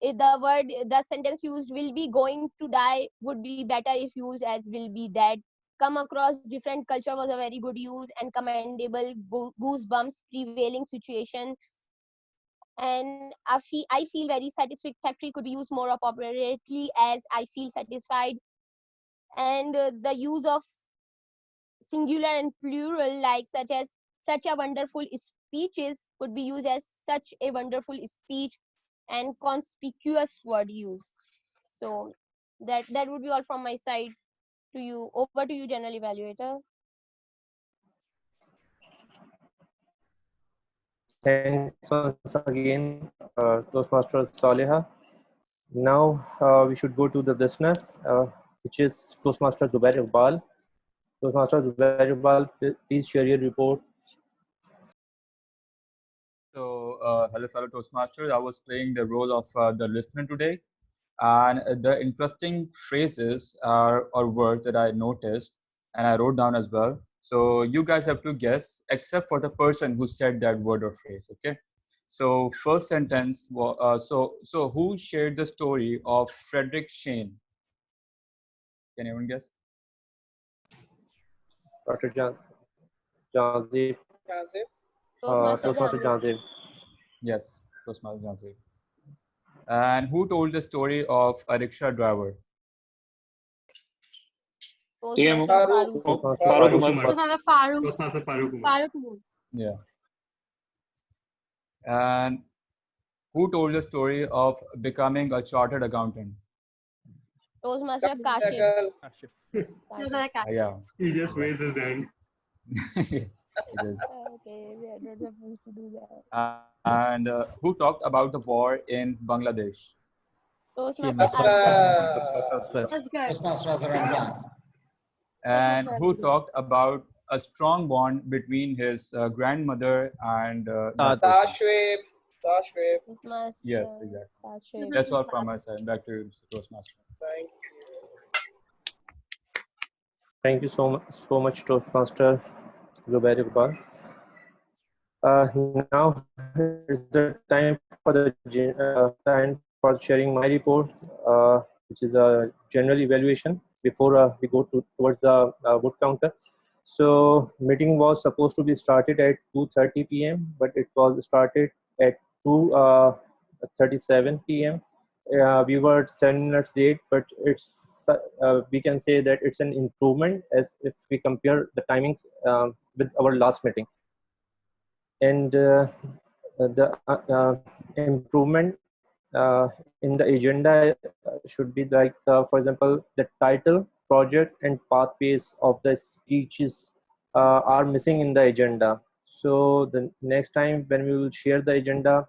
The sentence used will be going to die would be better if used as will be dead. Come across different culture was a very good use, and commendable goosebumps prevailing situation, and I feel very satisfactory could be used more appropriately as I feel satisfied. And the use of singular and plural like such as such a wonderful speeches could be used as such a wonderful speech, and conspicuous word use. So that would be all from my side. To you, over to you, general evaluator. Thanks once again, Toastmaster Saleha. Now we should go to the listener, which is Toastmaster Zubair Iqbal. Toastmaster Zubair Iqbal, please share your report. So, hello, fellow Toastmasters. I was playing the role of the listener today, and the interesting phrases or words that I noticed and I wrote down as well. So, you guys have to guess, except for the person who said that word or phrase. Okay. So, first sentence. So who shared the story of Frederick Shane? Can anyone guess? Dr. Jazib. Toastmaster Jazib. Yes, Toastmaster Jazib. And who told the story of a rickshaw driver? Toastmaster Farooq. Yeah. And who told the story of becoming a chartered accountant? Toastmaster Kashif. Yeah. He just raised his hand. It is. Okay, we are not supposed to do that. And who talked about the war in Bangladesh? Toastmaster Asghar. Toastmaster Ramzan. And who talked about a strong bond between his grandmother and that person? Toastmaster Yes, exactly. Sachet. That's all from my side. Back to you, Mr. Toastmaster. Thank you so much, Toastmaster Zubair Iqbal. Now is the time for sharing my report, which is a general evaluation before we go towards the vote counter. So meeting was supposed to be started at 2:30 p.m., but it was started at 2:37 p.m. We were 7 minutes late, but it's we can say that it's an improvement as if we compare the timings with our last meeting. And the improvement in the agenda should be like, for example, the title, project, and pathways of the speeches are missing in the agenda. So the next time when we will share the agenda,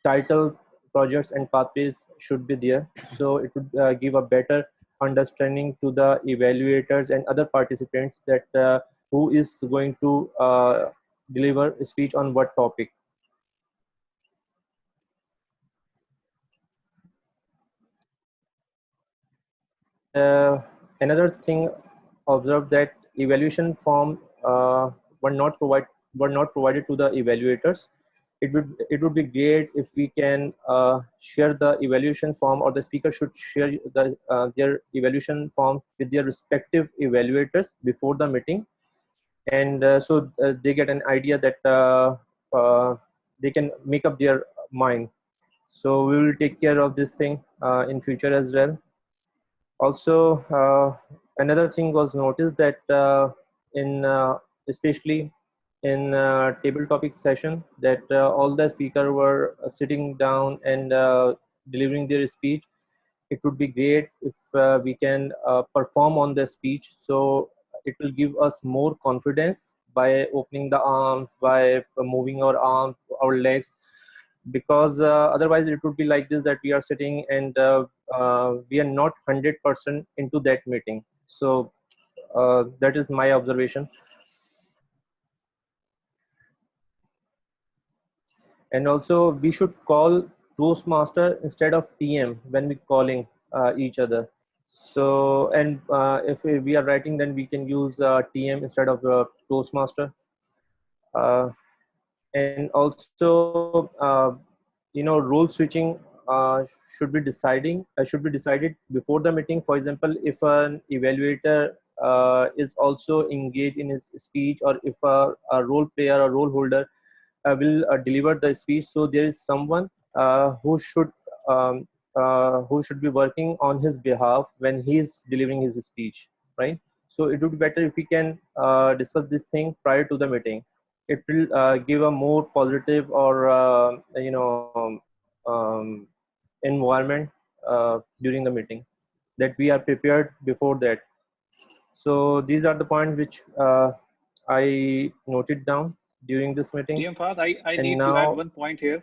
title, projects, and pathways should be there. So it would give a better understanding to the evaluators and other participants that who is going to deliver a speech on what topic. Another thing observed that evaluation form were not provided to the evaluators. It would be great if we can share the evaluation form, or the speaker should share their evaluation form with their respective evaluators before the meeting, and so they get an idea that they can make up their mind. So we will take care of this thing in future as well. Also, another thing was noticed that in especially in table topic session, that all the speakers were sitting down and delivering their speech. It would be great if we can perform on the speech, so it will give us more confidence by opening the arms, by moving our arms, our legs, because otherwise it would be like this, that we are sitting and we are not 100% into that meeting. So that is my observation. And also we should call Toastmaster instead of TM when we calling each other. So, and if we are writing, then we can use TM instead of Toastmaster. Uh, and also, role switching should be decided before the meeting. For example, if an evaluator is also engaged in his speech, or if a role player or role holder will deliver the speech, so there is someone um, who should be working on his behalf when he is delivering his speech, right? So it would be better if we can discuss this thing prior to the meeting. It will give a more positive or environment during the meeting, that we are prepared before that. So these are the points which I noted down during this meeting. DM Fahad, I And need to add now, one point here.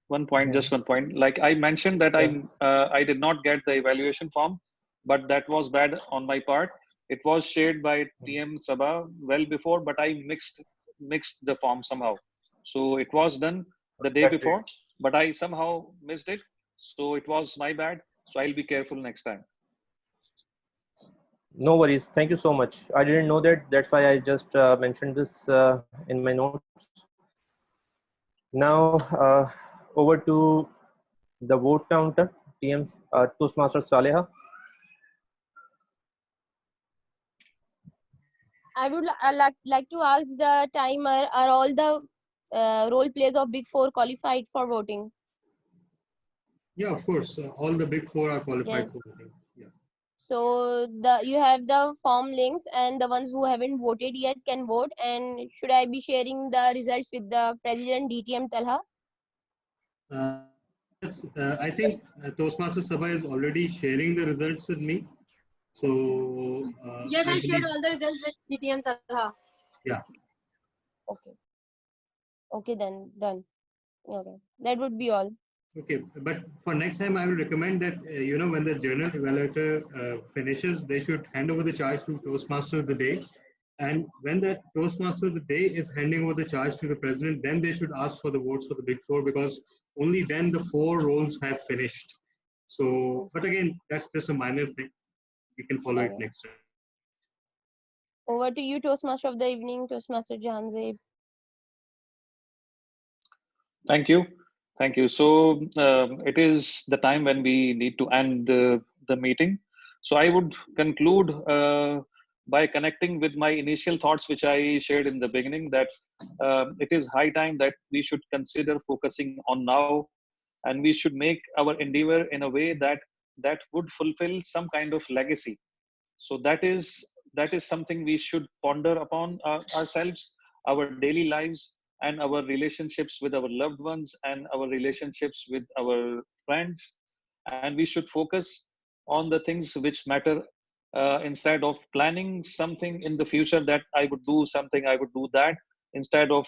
One point, yeah, just one point. Like I mentioned that yeah. I did not get the evaluation form, but that was bad on my part. It was shared by TM Sabha well before, but I mixed the form somehow. So it was done the day Exactly. before, but I somehow missed it. So it was my bad. So I'll be careful next time. No worries. Thank you so much. I didn't know that. That's why I just mentioned this in my notes. Now, over to the vote counter, TM Toastmaster Saleha. I would like to ask the timer, are all the role plays of Big Four qualified for voting? Yeah, of course. All the big four are qualified for Yes. voting. Yeah. So you have the form links, and the ones who haven't voted yet can vote. And should I be sharing the results with the president, DTM Talha? Yes, I think Toastmaster Sabha is already sharing the results with me. So Yes, I I shared believe, all the results with DTM Talha. yeah. Okay. Okay, then done. Okay, that would be all. Okay, but for next time, I will recommend that when the journal evaluator finishes, they should hand over the charge to Toastmaster of the day. And when the Toastmaster of the day is handing over the charge to the president, then they should ask for the votes for the big four, because only then the four roles have finished. So, but again, that's just a minor thing. We can follow it Okay. next time. Over to you, Toastmaster of the evening, Toastmaster Jahanzeb. Thank you. Thank you. So it is the time when we need to end the meeting. So I would conclude by connecting with my initial thoughts, which I shared in the beginning, that it is high time that we should consider focusing on now, and we should make our endeavor in a way that would fulfill some kind of legacy. So that is something we should ponder upon ourselves, our daily lives, and our relationships with our loved ones, and our relationships with our friends. And we should focus on the things which matter, instead of planning something in the future, that I would do something, I would do that. Instead of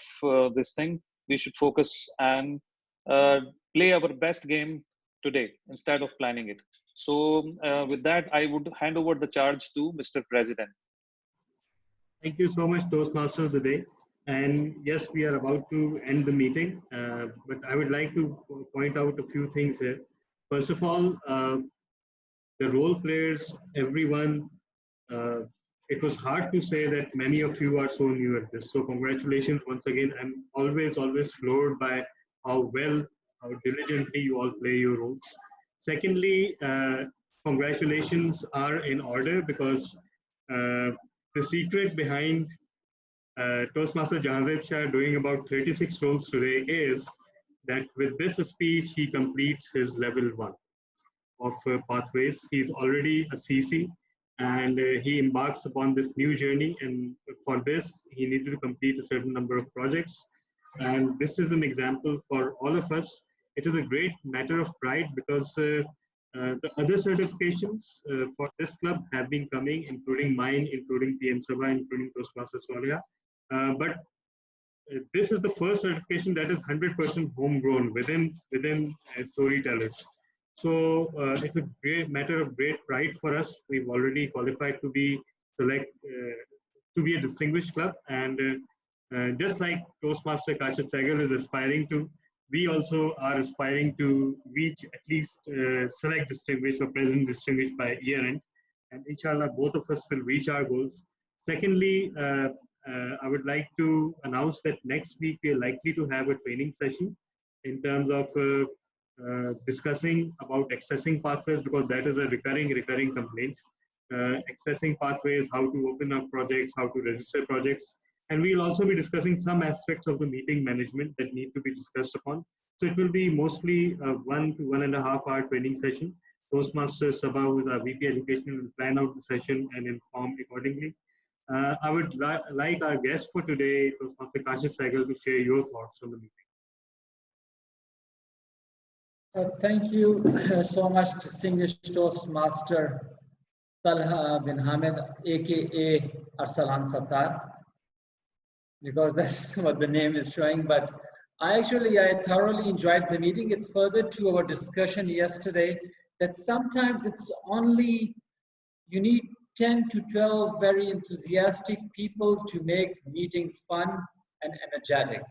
this thing, we should focus and play our best game today instead of planning it. So with that, I would hand over the charge to Mr. President. Thank you so much, Toastmaster of the day. And yes, we are about to end the meeting, but I would like to point out a few things here. First of all, the role players, everyone, uh, it was hard to say that many of you are so new at this. So congratulations once again. I'm always floored by how well, how diligently you all play your roles. Secondly, congratulations are in order, because the secret behind Toastmaster Jahanzeb Shah doing about 36 roles today is that with this speech, he completes his level 1 of pathways. He's already a CC, and he embarks upon this new journey. And for this, he needed to complete a certain number of projects. And this is an example for all of us. It is a great matter of pride, because the other certifications for this club have been coming, including mine, including PM Sabha, including Toastmaster Solia. But this is the first certification that is 100% homegrown within storytellers. So it's a great matter of great pride for us. We've already qualified to be to be a distinguished club, and just like Toastmaster Kashif Sehgal is aspiring to, we also are aspiring to reach at least select distinguished or president distinguished by year end. And inshallah, both of us will reach our goals. Secondly, I would like to announce that next week we are likely to have a training session in terms of discussing about accessing pathways, because that is a recurring complaint. Accessing pathways, how to open up projects, how to register projects. And we'll also be discussing some aspects of the meeting management that need to be discussed upon. So it will be mostly a 1 to 1.5 hour training session. Toastmaster Sabha, who is our VP Education, will plan out the session and inform accordingly. I would like our guest for today, Toastmaster Kashif Saigal, to share your thoughts on the meeting. Thank you so much, distinguished Toastmaster Talha bin Hamid, aka Arsalan Sattar, because that's what the name is showing. But I thoroughly enjoyed the meeting. It's further to our discussion yesterday that sometimes it's only, you need 10 to 12 very enthusiastic people to make meeting fun and energetic.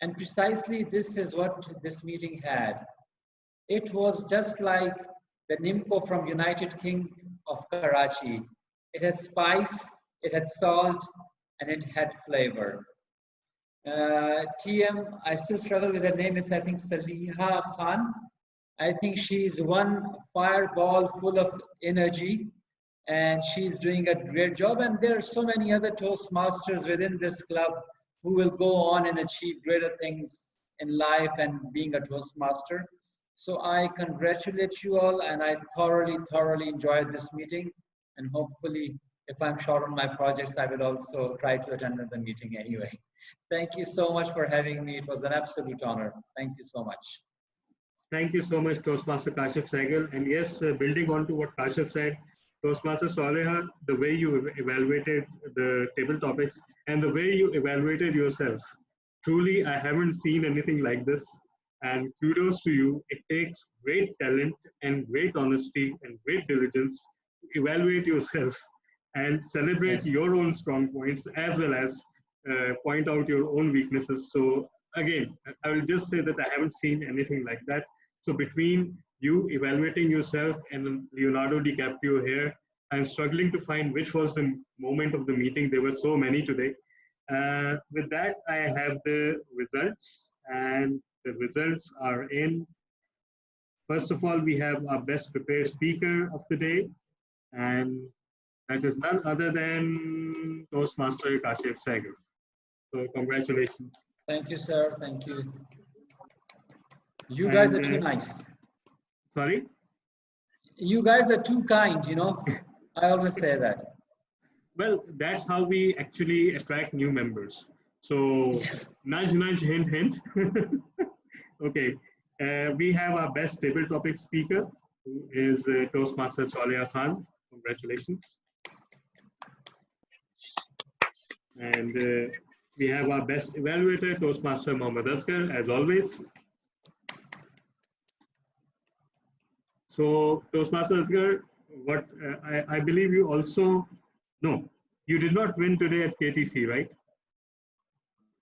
And precisely this is what this meeting had. It was just like the Nimco from United Kingdom of Karachi. It had spice, it had salt, and it had flavor. TM, I still struggle with her name. It's, I think, Saliha Khan. I think she's one fireball full of energy, and she's doing a great job. And there are so many other Toastmasters within this club who will go on and achieve greater things in life and being a Toastmaster. So I congratulate you all, and I thoroughly enjoyed this meeting. And hopefully, if I'm short on my projects, I will also try to attend the meeting anyway. Thank you so much for having me. It was an absolute honor. Thank you so much. Thank you so much, Toastmaster Kashif Saigal. And yes, building on to what Kashif said, Toastmaster Saleha, the way you evaluated the table topics and the way you evaluated yourself, truly, I haven't seen anything like this. And kudos to you. It takes great talent and great honesty and great diligence to evaluate yourself and celebrate your own strong points as well as point out your own weaknesses. So again, I will just say that I haven't seen anything like that. So between you evaluating yourself and Leonardo DiCaprio here, I'm struggling to find which was the moment of the meeting. There were so many today. With that, I have the results, and the results are in. First of all, we have our best prepared speaker of the day, and that is none other than Toastmaster Kashif Saigal. So congratulations. Thank you, sir. Thank you. You guys are too nice. Sorry? You guys are too kind, you know. I always say that. Well, that's how we actually attract new members. So nudge, nudge, hint, hint. Okay. We have our best table topic speaker, who is Toastmaster Saleha Khan. Congratulations. And we have our best evaluator, Toastmaster Mohammad Asghar, as always. So Toastmaster Asghar, what I believe you also, no, you did not win today at KTC, right?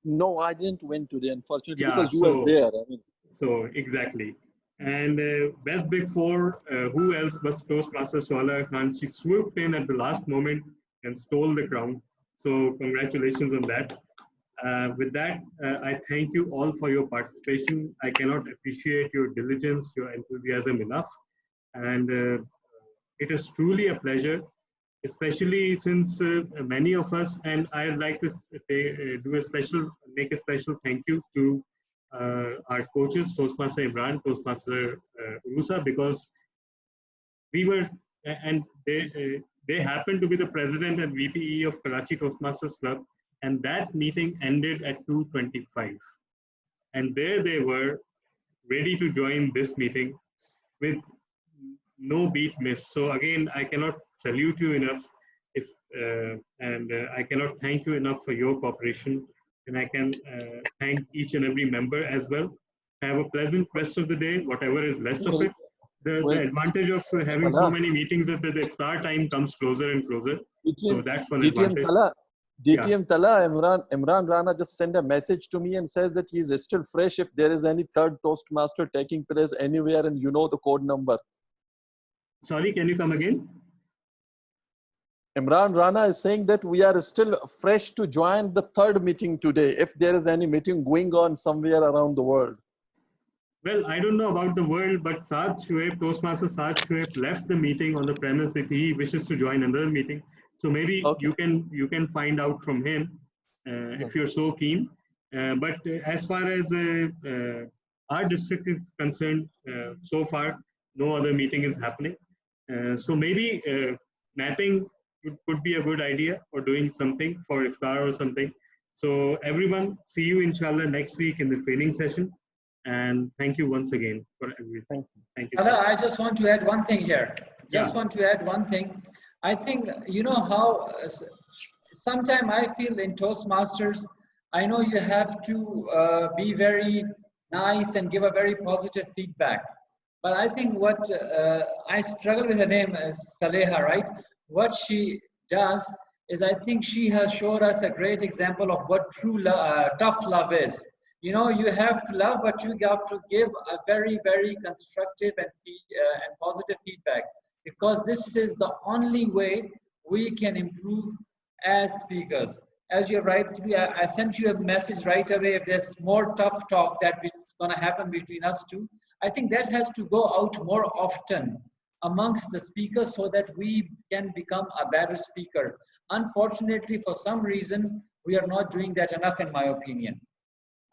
No, I didn't win today, unfortunately, Yeah, because you were there. I mean. So exactly. And best Big Four, who else but Toastmaster Saleha Khan? She swooped in at the last moment and stole the crown. So congratulations on that. With that, I thank you all for your participation. I cannot appreciate your diligence, your enthusiasm enough. And it is truly a pleasure, especially since many of us, and I'd like to make a special thank you to our coaches, Toastmaster Imran, Toastmaster Urusa, because we were, and they happened to be the president and VPE of Karachi Toastmasters Club, and that meeting ended at 2:25. And there they were, ready to join this meeting with no beat miss. So again, I cannot salute you enough, I cannot thank you enough for your cooperation, and I can thank each and every member as well. Have a pleasant rest of the day, whatever is left of it. The advantage of having so many meetings is that the iftar time comes closer and closer. So that's one advantage. DTM Tala, Imran Rana just sent a message to me and says that he is still fresh if there is any third Toastmaster taking place anywhere and you know the code number. Sorry, can you come again? Imran Rana is saying that we are still fresh to join the third meeting today if there is any meeting going on somewhere around the world. Well, I don't know about the world, but Saad Shoaib, Toastmaster Saad Shoaib left the meeting on the premise that he wishes to join another meeting. So maybe you can find out from him if you're so keen. But as far as our district is concerned, so far no other meeting is happening. So maybe mapping could be a good idea, or doing something for iftar or something. So everyone, see you inshallah next week in the training session. And thank you once again for everything. Thank you. I just want to add one thing here. Want to add one thing. I think, you know how sometimes I feel in Toastmasters, I know you have to be very nice and give a very positive feedback. But I think what I struggle with, her name is Saleha, right? What she does is, I think she has showed us a great example of what true tough love is. You know, you have to love, but you have to give a very, very constructive and positive feedback, because this is the only way we can improve as speakers. As you're right, I sent you a message right away. If there's more tough talk that's going to happen between us two, I think that has to go out more often amongst the speakers so that we can become a better speaker. Unfortunately, for some reason, we are not doing that enough, in my opinion.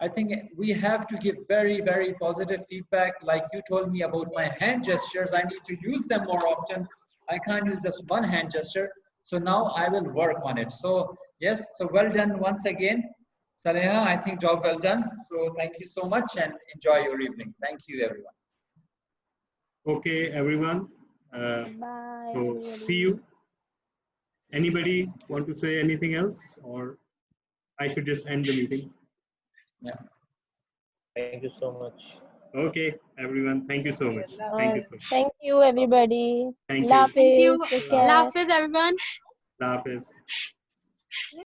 I think we have to give very, very positive feedback. Like you told me about my hand gestures, I need to use them more often. I can't use just one hand gesture. So now I will work on it. So yes, so well done once again. Saleha, I think job well done. So thank you so much and enjoy your evening. Thank you, everyone. Okay, everyone. Bye. So see you. Anybody want to say anything else, or I should just end the meeting? Yeah. Thank you so much. Okay, everyone. Thank you so much. Thank you so much. Thank you, everybody. Thank you. Allah Thank you. Hafiz. Take care. Allah Hafiz, everyone. Allah Hafiz.